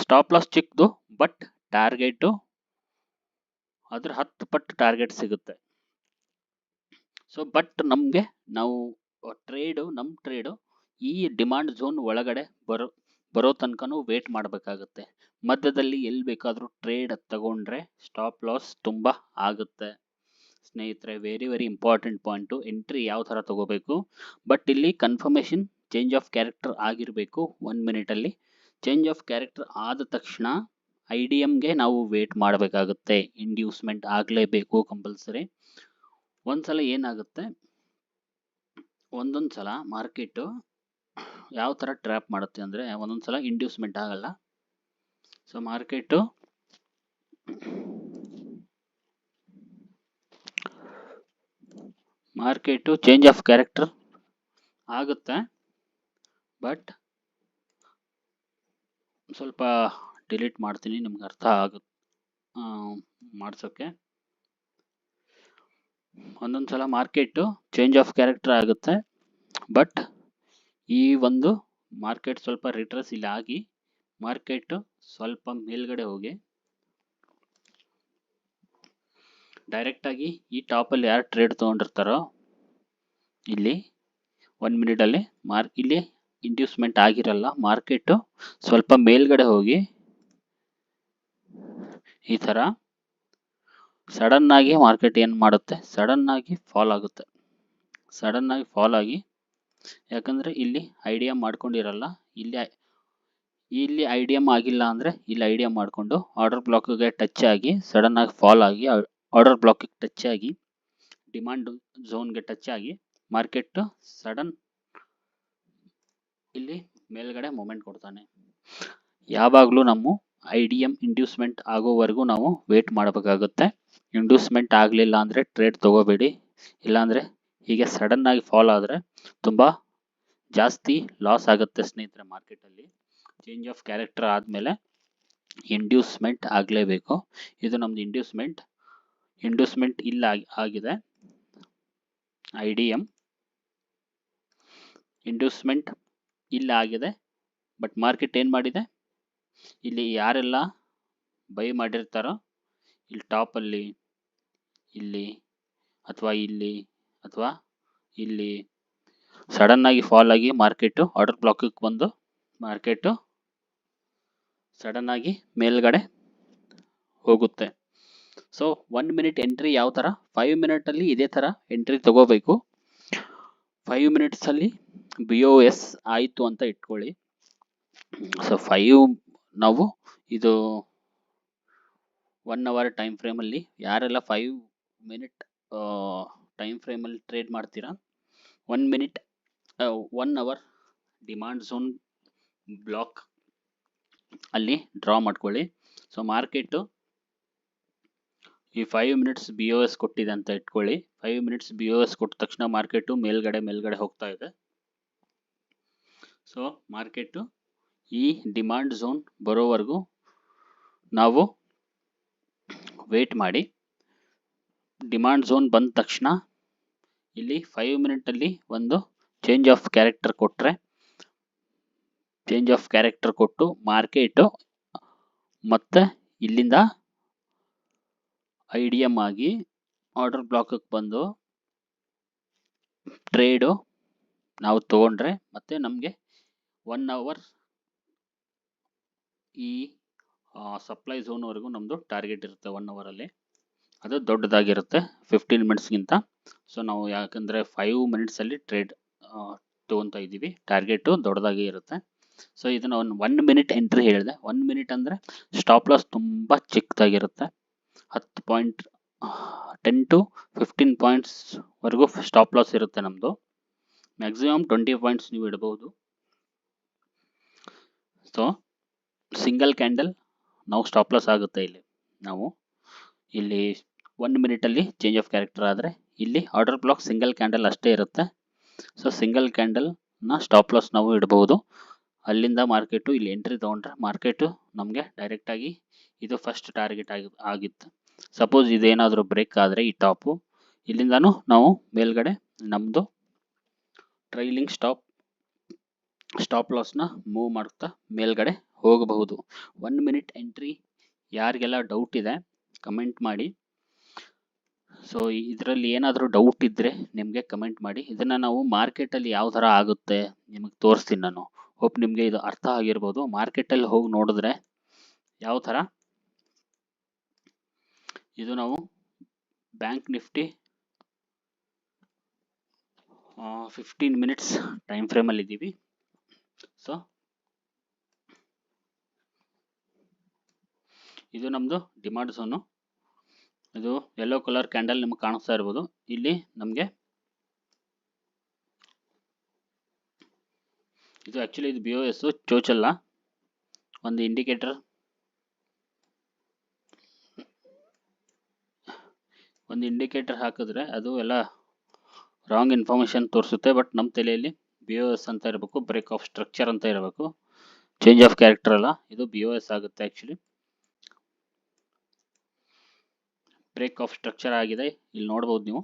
ಸ್ಟಾಪ್ ಲಾಸ್ ಚಿಕ್ಕದು, ಬಟ್ ಟಾರ್ಗೆಟ್ ಅದ್ರ 10 ಪಟ್ಟು ಟಾರ್ಗೆಟ್ ಸಿಗುತ್ತೆ. ಸೊ ಬಟ್ ನಮ್ಗೆ ನಾವು ನಮ್ಮ ಟ್ರೇಡ್ ಈ ಡಿಮಾಂಡ್ ಝೋನ್ ಒಳಗಡೆ ಬರೋ ತನಕನೂ ವೇಟ್ ಮಾಡಬೇಕಾಗುತ್ತೆ. ಮಧ್ಯದಲ್ಲಿ ಎಲ್ಲಿ ಬೇಕಾದ್ರೂ ಟ್ರೇಡ್ ತಗೊಂಡ್ರೆ ಸ್ಟಾಪ್ ಲಾಸ್ ತುಂಬಾ ಆಗುತ್ತೆ ಸ್ನೇಹಿತರೆ. Very important point. ಎಂಟ್ರಿ ಯಾವ ತರ ತಗೋಬೇಕು, ಬಟ್ ಇಲ್ಲಿ ಕನ್ಫರ್ಮೇಶನ್ ಚೇಂಜ್ ಆಫ್ ಕ್ಯಾರೆಕ್ಟರ್ ಆಗಿರಬೇಕು 1 ಮಿನಿಟ್ ಅಲ್ಲಿ. ಚೇಂಜ್ ಆಫ್ ಕ್ಯಾರೆಕ್ಟರ್ ಆದ ತಕ್ಷಣ IDMಗೆ ನಾವು ವೇಟ್ ಮಾಡಬೇಕಾಗುತ್ತೆ, ಇಂಡ್ಯೂಸ್ಮೆಂಟ್ ಆಗಲೇಬೇಕು ಕಂಪಲ್ಸರಿ. ಒಂದ್ಸಲ ಏನಾಗುತ್ತೆ, ಒಂದೊಂದ್ಸಲ ಮಾರ್ಕೆಟ್ ಯಾವ ತರ ಟ್ರ್ಯಾಪ್ ಮಾಡುತ್ತೆ ಅಂದ್ರೆ ಒಂದೊಂದ್ಸಲ ಇಂಡ್ಯೂಸ್ಮೆಂಟ್ ಆಗಲ್ಲ. So market change of character ಆಗುತ್ತೆ, ಬಟ್ ಸ್ವಲ್ಪ ಡಿಲೀಟ್ ಮಾಡ್ತೀನಿ ನಿಮ್ಗೆ ಅರ್ಥ ಆಗುತ್ತೆ ಮಾಡ್ಸೋಕೆ. ಒಂದೊಂದ್ಸಲ ಮಾರ್ಕೆಟ್ ಚೇಂಜ್ ಆಫ್ ಕ್ಯಾರೆಕ್ಟರ್ ಆಗುತ್ತೆ, ಬಟ್ ಈ ಒಂದು ಮಾರ್ಕೆಟ್ ಸ್ವಲ್ಪ ರಿಟ್ರೆಸ್ ಇಲ್ಲಿ ಆಗಿ ಮಾರ್ಕೆಟ್ ಸ್ವಲ್ಪ ಮೇಲ್ಗಡೆ ಹೋಗಿ ಡೈರೆಕ್ಟ್ ಆಗಿ ಈ ಟಾಪ್ ಅಲ್ಲಿ ಯಾರು ಟ್ರೇಡ್ ತಗೊಂಡಿರ್ತಾರೋ ಇಲ್ಲಿ 1 ಮಿನಿಟ್ ಅಲ್ಲಿ ಇಲ್ಲಿ ಇಂಡ್ಯೂಸ್ಮೆಂಟ್ ಆಗಿರಲ್ಲ, ಮಾರ್ಕೆಟ್ ಸ್ವಲ್ಪ ಮೇಲ್ಗಡೆ ಹೋಗಿ ಈ ತರ ಸಡನ್ ಆಗಿ ಮಾರ್ಕೆಟ್ ಏನ್ ಮಾಡುತ್ತೆ, ಸಡನ್ ಆಗಿ ಫಾಲ್ ಆಗುತ್ತೆ. ಸಡನ್ ಆಗಿ ಫಾಲ್ ಆಗಿ, ಯಾಕಂದ್ರೆ ಇಲ್ಲಿ IDM ಮಾಡ್ಕೊಂಡಿರಲ್ಲ, ಇಲ್ಲಿ IDM ಆಗಿಲ್ಲ ಅಂದ್ರೆ ಇಲ್ಲಿ IDM ಮಾಡ್ಕೊಂಡು ಆರ್ಡರ್ ಬ್ಲಾಕ್ಗೆ ಟಚ್ ಆಗಿ ಸಡನ್ ಆಗಿ ಫಾಲ್ ಆಗಿ ಆರ್ಡರ್ ಬ್ಲಾಕ್ ಟಚ್ ಆಗಿ ಡಿಮಾಂಡ್ ಝೋನ್ಗೆ ಟಚ್ ಆಗಿ ಮಾರ್ಕೆಟ್ ಸಡನ್ ಇಲ್ಲಿ ಮೇಲ್ಗಡೆ ಮೂಮೆಂಟ್ ಕೊಡ್ತಾನೆ. ಯಾವಾಗ್ಲೂ ನಾವು IDM ಇಂಡ್ಯೂಸ್ಮೆಂಟ್ ಆಗೋವರೆಗೂ ನಾವು ವೇಟ್ ಮಾಡಬೇಕಾಗುತ್ತೆ. ಇಂಡ್ಯೂಸ್ಮೆಂಟ್ ಆಗ್ಲಿಲ್ಲ ಅಂದ್ರೆ ಟ್ರೇಡ್ ತಗೋಬೇಡಿ, ಇಲ್ಲಾಂದ್ರೆ ಹೀಗೆ ಸಡನ್ ಆಗಿ ಫಾಲ್ ಆದ್ರೆ ತುಂಬಾ ಜಾಸ್ತಿ ಲಾಸ್ ಆಗುತ್ತೆ ಸ್ನೇಹಿತರೆ ಮಾರ್ಕೆಟ್ ಅಲ್ಲಿ. ಚೇಂಜ್ ಆಫ್ ಕ್ಯಾರೆಕ್ಟರ್ ಆದ್ಮೇಲೆ ಇಂಡ್ಯೂಸ್ಮೆಂಟ್ ಆಗಲೇಬೇಕು. ಇದು ನಮ್ದು ಇಂಡ್ಯೂಸ್ಮೆಂಟ್ ಇಲ್ಲ ಆಗಿದೆ. IDM ಇಂಡ್ಯೂಸ್ಮೆಂಟ್ ಇಲ್ಲ ಆಗಿದೆ. ಬಟ್ ಮಾರ್ಕೆಟ್ ಏನು ಮಾಡಿದೆ, ಇಲ್ಲಿ ಯಾರೆಲ್ಲ ಬೈ ಮಾಡಿರ್ತಾರೋ ಇಲ್ಲಿ ಟಾಪಲ್ಲಿ, ಇಲ್ಲಿ ಅಥವಾ ಇಲ್ಲಿ ಸಡನ್ ಆಗಿ ಫಾಲ್ ಆಗಿ ಮಾರ್ಕೆಟು ಆರ್ಡರ್ ಬ್ಲಾಕಿಗೆ ಬಂದು ಮಾರ್ಕೆಟು ಸಡನ್ ಆಗಿ ಮೇಲ್ಗಡೆ ಹೋಗುತ್ತೆ. ಸೊ 1 ಮಿನಿಟ್ ಎಂಟ್ರಿ ಯಾವ ಥರ, 5 ಮಿನಿಟಲ್ಲಿ ಇದೇ ಥರ ಎಂಟ್ರಿ ತಗೋಬೇಕು. 5 ಮಿನಿಟ್ಸಲ್ಲಿ BOS ಆಯಿತು ಅಂತ ಇಟ್ಕೊಳ್ಳಿ. ಸೊ ನಾವು ಇದು 1 ಅವರ್ ಟೈಮ್ ಫ್ರೇಮಲ್ಲಿ ಯಾರೆಲ್ಲ 5 ಮಿನಿಟ್ ಟೈಮ್ ಫ್ರೇಮಲ್ಲಿ ಟ್ರೇಡ್ ಮಾಡ್ತೀರಾ, 1 ಅವರ್ ಡಿಮಾಂಡ್ ಝೋನ್ ಬ್ಲಾಕ್ ಅಲ್ಲಿ ಡ್ರಾ ಮಾಡ್ಕೊಳ್ಳಿ. ಸೊ ಮಾರ್ಕೆಟು ಈ 5 ಮಿನಿಟ್ಸ್ BOS ಕೊಟ್ಟಿದೆ ಅಂತ ಇಟ್ಕೊಳ್ಳಿ. 5 ಮಿನಿಟ್ಸ್ BOS ಕೊಟ್ಟ ತಕ್ಷಣ ಮಾರ್ಕೆಟು ಮೇಲ್ಗಡೆ ಹೋಗ್ತಾ ಇದೆ. ಸೊ ಮಾರ್ಕೆಟು ಈ ಡಿಮಾಂಡ್ ಝೋನ್ ಬರೋವರೆಗೂ ನಾವು ವೇಟ್ ಮಾಡಿ. ಡಿಮಾಂಡ್ ಝೋನ್ ಬಂದ ತಕ್ಷಣ ಇಲ್ಲಿ 5 ಮಿನಿಟಲ್ಲಿ ಒಂದು ಚೇಂಜ್ ಆಫ್ ಕ್ಯಾರೆಕ್ಟರ್ ಕೊಟ್ಟು ಮಾರ್ಕೆಟು ಮತ್ತೆ ಇಲ್ಲಿಂದ IDM ಆಗಿ ಆರ್ಡರ್ ಬ್ಲಾಕಿಗೆ ಬಂದು ಟ್ರೇಡು ನಾವು ತಗೊಂಡ್ರೆ ಮತ್ತೆ ನಮಗೆ 1 ಅವರ್ ಈ ಸಪ್ಲೈ ಝೋನ್ವರೆಗೂ ನಮ್ಮದು ಟಾರ್ಗೆಟ್ ಇರುತ್ತೆ. 1 ಅವರಲ್ಲಿ ಅದು ದೊಡ್ಡದಾಗಿರುತ್ತೆ 15 ಮಿನಿಟ್ಸ್ಗಿಂತ. ಸೊ ನಾವು ಯಾಕಂದರೆ 5 ಮಿನಿಟ್ಸಲ್ಲಿ ಟ್ರೇಡ್ ತೊಗೊತಾ ಇದ್ದೀವಿ, ಟಾರ್ಗೆಟು ದೊಡ್ಡದಾಗಿ ಇರುತ್ತೆ. ಸೊ ಇದನ್ನು 1 ಮಿನಿಟ್ ಎಂಟ್ರಿ ಹೇಳಿದೆ. 1 ಮಿನಿಟ್ ಅಂದರೆ ಸ್ಟಾಪ್ ಲಾಸ್ ತುಂಬ ಚಿಕ್ಕದಾಗಿರುತ್ತೆ. 10 to 15 ಪಾಯಿಂಟ್ಸ್ವರೆಗೂ ಸ್ಟಾಪ್ ಲಾಸ್ ಇರುತ್ತೆ ನಮ್ಮದು. ಮ್ಯಾಕ್ಸಿಮಮ್ 20 ಪಾಯಿಂಟ್ಸ್ ನೀವು ಇಡಬಹುದು. ಸೊ ಸಿಂಗಲ್ ಕ್ಯಾಂಡಲ್ ನಾವು ಸ್ಟಾಪ್ ಲಾಸ್ ಆಗುತ್ತೆ. ಇಲ್ಲಿ 1 ಮಿನಿಟಲ್ಲಿ ಚೇಂಜ್ ಆಫ್ ಕ್ಯಾರೆಕ್ಟರ್ ಆದರೆ ಇಲ್ಲಿ ಆರ್ಡರ್ ಬ್ಲಾಕ್ ಸಿಂಗಲ್ ಕ್ಯಾಂಡಲ್ ಅಷ್ಟೇ ಇರುತ್ತೆ. ಸೊ ಸಿಂಗಲ್ ಕ್ಯಾಂಡಲ್ನ ಸ್ಟಾಪ್ ಲಾಸ್ ನಾವು ಇಡಬಹುದು. ಅಲ್ಲಿಂದ ಮಾರ್ಕೆಟು ಇಲ್ಲಿ ಎಂಟ್ರಿ ತೊಗೊಂಡ್ರೆ ಮಾರ್ಕೆಟು ನಮಗೆ ಡೈರೆಕ್ಟಾಗಿ ಇದು ಫಸ್ಟ್ ಟಾರ್ಗೆಟ್ ಆಗಿತ್ತು. ಸಪೋಸ್ ಇದೇನಾದರೂ ಬ್ರೇಕ್ ಆದರೆ ಈ ಟಾಪು, ಇಲ್ಲಿಂದನೂ ನಾವು ಮೇಲ್ಗಡೆ ನಮ್ಮದು ಟ್ರೈಲಿಂಗ್ ಸ್ಟಾಪ್ ಲಾಸ್ನ ಮೂವ್ ಮಾಡ್ತಾ ಮೇಲ್ಗಡೆ ಹೋಗಬಹುದು. 1 ಮಿನಿಟ್ ಎಂಟ್ರಿ ಯಾರಿಗೆಲ್ಲ ಡೌಟ್ ಇದೆ ಕಮೆಂಟ್ ಮಾಡಿ. ಸೊ ಇದರಲ್ಲಿ ಏನಾದರೂ ಡೌಟ್ ಇದ್ದರೆ ನಿಮಗೆ ಕಮೆಂಟ್ ಮಾಡಿ. ಇದನ್ನು ನಾವು ಮಾರ್ಕೆಟಲ್ಲಿ ಯಾವ ಥರ ಆಗುತ್ತೆ ನಿಮಗೆ ತೋರಿಸ್ತೀನಿ ನಾನು. ಹೋಪ್ ನಿಮಗೆ ಇದು ಅರ್ಥ ಆಗಿರ್ಬೋದು. ಮಾರ್ಕೆಟಲ್ಲಿ ಹೋಗಿ ನೋಡಿದ್ರೆ ಯಾವ ಥರ ಇದು ನಾವು ಬ್ಯಾಂಕ್ ನಿಫ್ಟಿ 15 ಮಿನಿಟ್ಸ್ ಟೈಮ್ ಫ್ರೇಮಲ್ಲಿ ಇದ್ದೀವಿ. ಸೊ ಇದು ನಮ್ಮದು ಡಿಮಾಂಡ್ ಝೋನು. ಇದು ಯೆಲ್ಲೋ ಕಲರ್ ಕ್ಯಾಂಡಲ್ ನಿಮಗೆ ಕಾಣಿಸ್ತಾ ಇರ್ಬೋದು. ಇಲ್ಲಿ ನಮಗೆ ಇದು ಆ್ಯಕ್ಚುಲಿ ಇದು BOS ಚೋಚಲ್ಲ, ಒಂದು ಇಂಡಿಕೇಟರ್ ಹಾಕಿದ್ರೆ ಅದು ಎಲ್ಲ ರಾಂಗ್ ಇನ್ಫಾರ್ಮೇಷನ್ ತೋರಿಸುತ್ತೆ. ಬಟ್ ನಮ್ಮ ತಲೆಯಲ್ಲಿ BOS ಅಂತ ಇರಬೇಕು, ಬ್ರೇಕ್ ಆಫ್ ಸ್ಟ್ರಕ್ಚರ್ ಅಂತ ಇರಬೇಕು, ಚೇಂಜ್ ಆಫ್ ಕ್ಯಾರೆಕ್ಟರ್ ಅಲ್ಲ. ಇದು BOS ಆಗುತ್ತೆ. ಆ್ಯಕ್ಚುಲಿ ಬ್ರೇಕ್ ಆಫ್ ಸ್ಟ್ರಕ್ಚರ್ ಆಗಿದೆ, ಇಲ್ಲಿ ನೋಡ್ಬೋದು ನೀವು.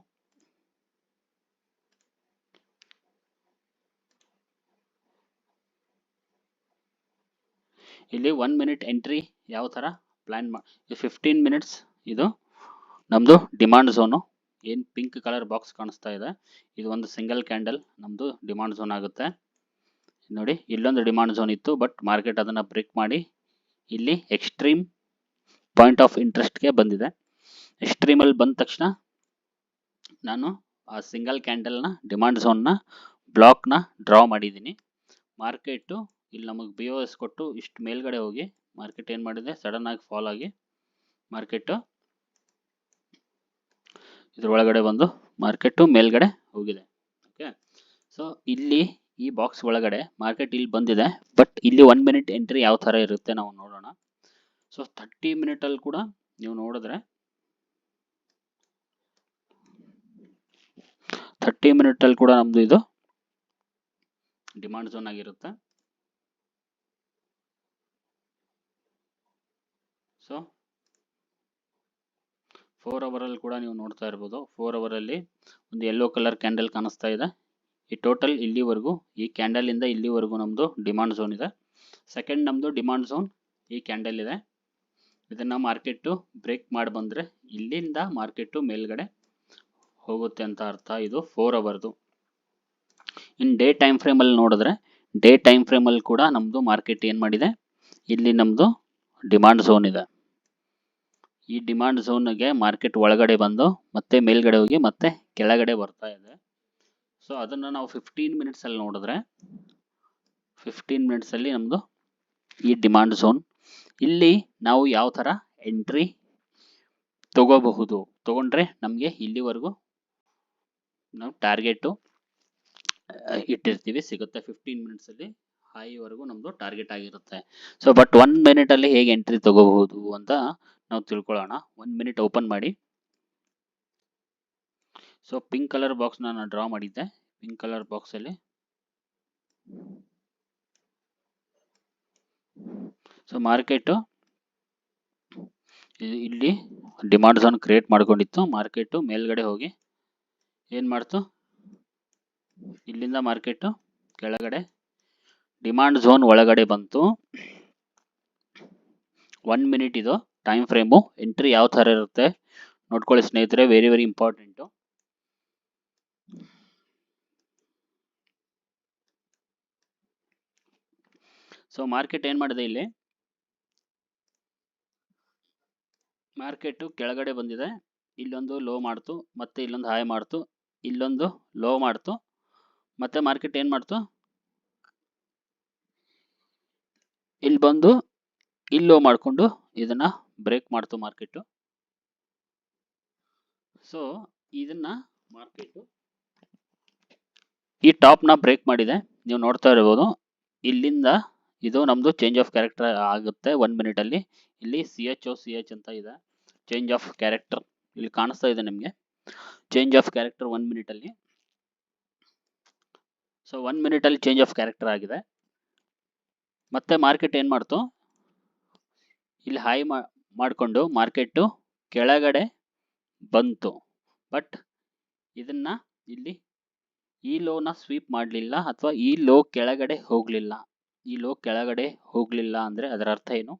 ಇಲ್ಲಿ 1 ಮಿನಿಟ್ ಎಂಟ್ರಿ ಯಾವ ಥರ ಪ್ಲ್ಯಾನ್ 15 ಮಿನಿಟ್ಸ್ ಇದು ನಮ್ಮದು ಡಿಮಾಂಡ್ ಝೋನು. ಏನು ಪಿಂಕ್ ಕಲರ್ ಬಾಕ್ಸ್ ಕಾಣಿಸ್ತಾ ಇದೆ, ಇದು ಒಂದು ಸಿಂಗಲ್ ಕ್ಯಾಂಡಲ್ ನಮ್ಮದು ಡಿಮಾಂಡ್ ಝೋನ್ ಆಗುತ್ತೆ. ನೋಡಿ, ಇಲ್ಲೊಂದು ಡಿಮಾಂಡ್ ಝೋನ್ ಇತ್ತು, ಬಟ್ ಮಾರ್ಕೆಟ್ ಅದನ್ನು ಬ್ರೇಕ್ ಮಾಡಿ ಇಲ್ಲಿ ಎಕ್ಸ್ಟ್ರೀಮ್ ಪಾಯಿಂಟ್ ಆಫ್ ಇಂಟ್ರೆಸ್ಟ್ಗೆ ಬಂದಿದೆ. ಎಕ್ಸ್ಟ್ರೀಮಲ್ಲಿ ಬಂದ ತಕ್ಷಣ ನಾನು ಆ ಸಿಂಗಲ್ ಕ್ಯಾಂಡಲ್ನ ಡಿಮಾಂಡ್ ಝೋನ್ನ ಬ್ಲಾಕ್ನ ಡ್ರಾ ಮಾಡಿದ್ದೀನಿ. ಮಾರ್ಕೆಟು ಇಲ್ಲಿ ನಮಗೆ BOS ಕೊಟ್ಟು ಇಷ್ಟು ಮೇಲ್ಗಡೆ ಹೋಗಿ ಮಾರ್ಕೆಟ್ ಏನು ಮಾಡಿದೆ, ಸಡನ್ ಆಗಿ ಫಾಲ್ ಆಗಿ ಮಾರ್ಕೆಟು ಇದ್ರೊಳಗಡೆ ಬಂದು ಮಾರ್ಕೆಟು ಮೇಲ್ಗಡೆ ಹೋಗಿದೆ. ಓಕೆ, ಸೊ ಇಲ್ಲಿ ಈ ಬಾಕ್ಸ್ ಒಳಗಡೆ ಮಾರ್ಕೆಟ್ ಇಲ್ಲಿ ಬಂದಿದೆ. ಬಟ್ ಇಲ್ಲಿ 1 ಮಿನಿಟ್ ಎಂಟ್ರಿ ಯಾವ ಥರ ಇರುತ್ತೆ ನಾವು ನೋಡೋಣ. ಸೊ 30 ಮಿನಿಟಲ್ಲಿ ಕೂಡ ನೀವು ನೋಡಿದ್ರೆ 30 ಮಿನಿಟಲ್ಲಿ ಕೂಡ ನಮ್ಮದು ಇದು ಡಿಮಾಂಡ್ ಝೋನ್ ಆಗಿರುತ್ತೆ. ಸೊ 4 ಅವರಲ್ಲಿ ಕೂಡ ನೀವು ನೋಡ್ತಾ ಇರ್ಬೋದು, 4 ಅವರಲ್ಲಿ ಒಂದು ಯೆಲ್ಲೋ ಕಲರ್ ಕ್ಯಾಂಡಲ್ ಕಾಣಿಸ್ತಾ ಇದೆ. ಈ ಟೋಟಲ್ ಇಲ್ಲಿವರೆಗೂ ಈ ಕ್ಯಾಂಡಲ್ ಇಂದ ಇಲ್ಲಿವರೆಗೂ ನಮ್ದು ಡಿಮಾಂಡ್ ಝೋನ್ ಇದೆ. ಸೆಕೆಂಡ್ ನಮ್ದು ಡಿಮಾಂಡ್ ಝೋನ್ ಈ ಕ್ಯಾಂಡಲ್ ಇದೆ. ಇದನ್ನ ಮಾರ್ಕೆಟ್ ಬ್ರೇಕ್ ಮಾಡಿ ಬಂದ್ರೆ ಇಲ್ಲಿಂದ ಮಾರ್ಕೆಟ್ ಮೇಲ್ಗಡೆ ಹೋಗುತ್ತೆ ಅಂತ ಅರ್ಥ. ಇದು 4 ಅವರ್ದು. ಇನ್ ಡೇ ಟೈಮ್ ಫ್ರೇಮ್ ಅಲ್ಲಿ ನೋಡಿದ್ರೆ, ಡೇ ಟೈಮ್ ಫ್ರೇಮ್ ಅಲ್ಲಿ ಕೂಡ ನಮ್ದು ಮಾರ್ಕೆಟ್ ಏನ್ ಮಾಡಿದೆ, ಇಲ್ಲಿ ನಮ್ದು ಡಿಮಾಂಡ್ ಝೋನ್ ಇದೆ. ಈ ಡಿಮಾಂಡ್ ಝೋನ್ಗೆ ಮಾರ್ಕೆಟ್ ಒಳಗಡೆ ಬಂದು ಮತ್ತೆ ಮೇಲ್ಗಡೆ ಹೋಗಿ ಮತ್ತೆ ಕೆಳಗಡೆ ಬರ್ತಾ ಇದೆ. ಸೊ ಅದನ್ನ ನಾವು 15 ಮಿನಿಟ್ಸ್ ಅಲ್ಲಿ ನೋಡಿದ್ರೆ, 15 ಮಿನಿಟ್ಸ್ ಅಲ್ಲಿ ನಮ್ದು ಈ ಡಿಮಾಂಡ್ ಝೋನ್, ಇಲ್ಲಿ ನಾವು ಯಾವ ತರ ಎಂಟ್ರಿ ತಗೋಬಹುದು, ತಗೊಂಡ್ರೆ ನಮ್ಗೆ ಇಲ್ಲಿವರೆಗೂ ನಾವು ಟಾರ್ಗೆಟ್ ಇಟ್ಟಿರ್ತೀವಿ, ಸಿಗುತ್ತೆ 15 ಮಿನಿಟ್ಸ್ ಅಲ್ಲಿ ಹೈ ವರೆಗೂ ನಮ್ದು ಟಾರ್ಗೆಟ್ ಆಗಿರುತ್ತೆ. ಸೊ ಬಟ್ 1 ಮಿನಿಟ್ ಅಲ್ಲಿ ಹೇಗೆ ಎಂಟ್ರಿ ತಗೋಬಹುದು ಅಂತ ನಾವು ತಿಳ್ಕೊಳ್ಳೋಣ. 1 ಮಿನಿಟ್ ಓಪನ್ ಮಾಡಿ. ಸೊ ಪಿಂಕ್ ಕಲರ್ ಬಾಕ್ಸ್ ನಾನು ಡ್ರಾ ಮಾಡಿದ್ದೆ. ಪಿಂಕ್ ಕಲರ್ ಬಾಕ್ಸ್ ಅಲ್ಲಿ ಸೊ ಮಾರ್ಕೆಟ್ ಇಲ್ಲಿ ಡಿಮಾಂಡ್ ಝೋನ್ ಕ್ರಿಯೇಟ್ ಮಾಡ್ಕೊಂಡಿತ್ತು. ಮಾರ್ಕೆಟ್ ಮೇಲ್ಗಡೆ ಹೋಗಿ ಏನ್ ಮಾಡ್ತು, ಇಲ್ಲಿಂದ ಮಾರ್ಕೆಟ್ ಕೆಳಗಡೆ ಡಿಮಾಂಡ್ ಝೋನ್ ಒಳಗಡೆ ಬಂತು. 1 ಮಿನಿಟ್ ಇದು ಟೈಮ್ ಫ್ರೇಮು. ಎಂಟ್ರಿ ಯಾವ ತರ ಇರುತ್ತೆ ನೋಡ್ಕೊಳ್ಳಿ ಸ್ನೇಹಿತರೆ, very very important. So market ಏನ್ ಮಾಡಿದೆ, ಇಲ್ಲಿ ಮಾರ್ಕೆಟ್ ಕೆಳಗಡೆ ಬಂದಿದೆ, ಇಲ್ಲೊಂದು ಲೋ ಮಾಡ್ತು, ಮತ್ತೆ ಇಲ್ಲೊಂದು ಹೈ ಮಾಡ್ತು, ಇಲ್ಲೊಂದು ಲೋ ಮಾಡ್ತು, ಮತ್ತೆ ಮಾರ್ಕೆಟ್ ಏನ್ ಮಾಡ್ತು, ಇಲ್ಲಿ ಬಂದು ಇಲ್ಲಿ ಲೋ ಮಾಡ್ಕೊಂಡು ಇದನ್ನ ಬ್ರೇಕ್ ಮಾಡ್ತು ಮಾರ್ಕೆಟ್. ಸೊ ಇದನ್ನ ಮಾರ್ಕೆಟ್ ಈ ಟಾಪ್ ನ ಬ್ರೇಕ್ ಮಾಡಿದೆ, ನೀವು ನೋಡ್ತಾ ಇರಬಹುದು. ಇಲ್ಲಿಂದ ಇದು ನಮ್ದು ಚೇಂಜ್ ಆಫ್ ಕ್ಯಾರೆಕ್ಟರ್ ಆಗುತ್ತೆ 1 ಮಿನಿಟ್ ಅಲ್ಲಿ. ಇಲ್ಲಿ CH ಅಂತ ಇದೆ, ಚೇಂಜ್ ಆಫ್ ಕ್ಯಾರೆಕ್ಟರ್ ಇಲ್ಲಿ ಕಾಣಿಸ್ತಾ ಇದೆ ನಿಮ್ಗೆ, ಚೇಂಜ್ ಆಫ್ ಕ್ಯಾರೆಕ್ಟರ್ 1 ಮಿನಿಟ್ ಅಲ್ಲಿ. ಸೊ 1 ಮಿನಿಟ್ ಅಲ್ಲಿ ಚೇಂಜ್ ಆಫ್ ಕ್ಯಾರೆಕ್ಟರ್ ಆಗಿದೆ. ಮತ್ತೆ ಮಾರ್ಕೆಟ್ ಏನ್ ಮಾಡ್ತು, ಇಲ್ಲಿ ಹೈ ಮಾಡ್ಕೊಂಡು ಮಾರ್ಕೆಟ್ ಕೆಳಗಡೆ ಬಂತು. ಬಟ್ ಇದನ್ನ ಇಲ್ಲಿ ಈ ಲೋನ ಸ್ವೀಪ್ ಮಾಡಲಿಲ್ಲ, ಅಥವಾ ಈ ಲೋ ಕೆಳಗಡೆ ಹೋಗ್ಲಿಲ್ಲ. ಈ ಲೋ ಕೆಳಗಡೆ ಹೋಗ್ಲಿಲ್ಲ ಅಂದ್ರೆ ಅದರ ಅರ್ಥ ಏನು,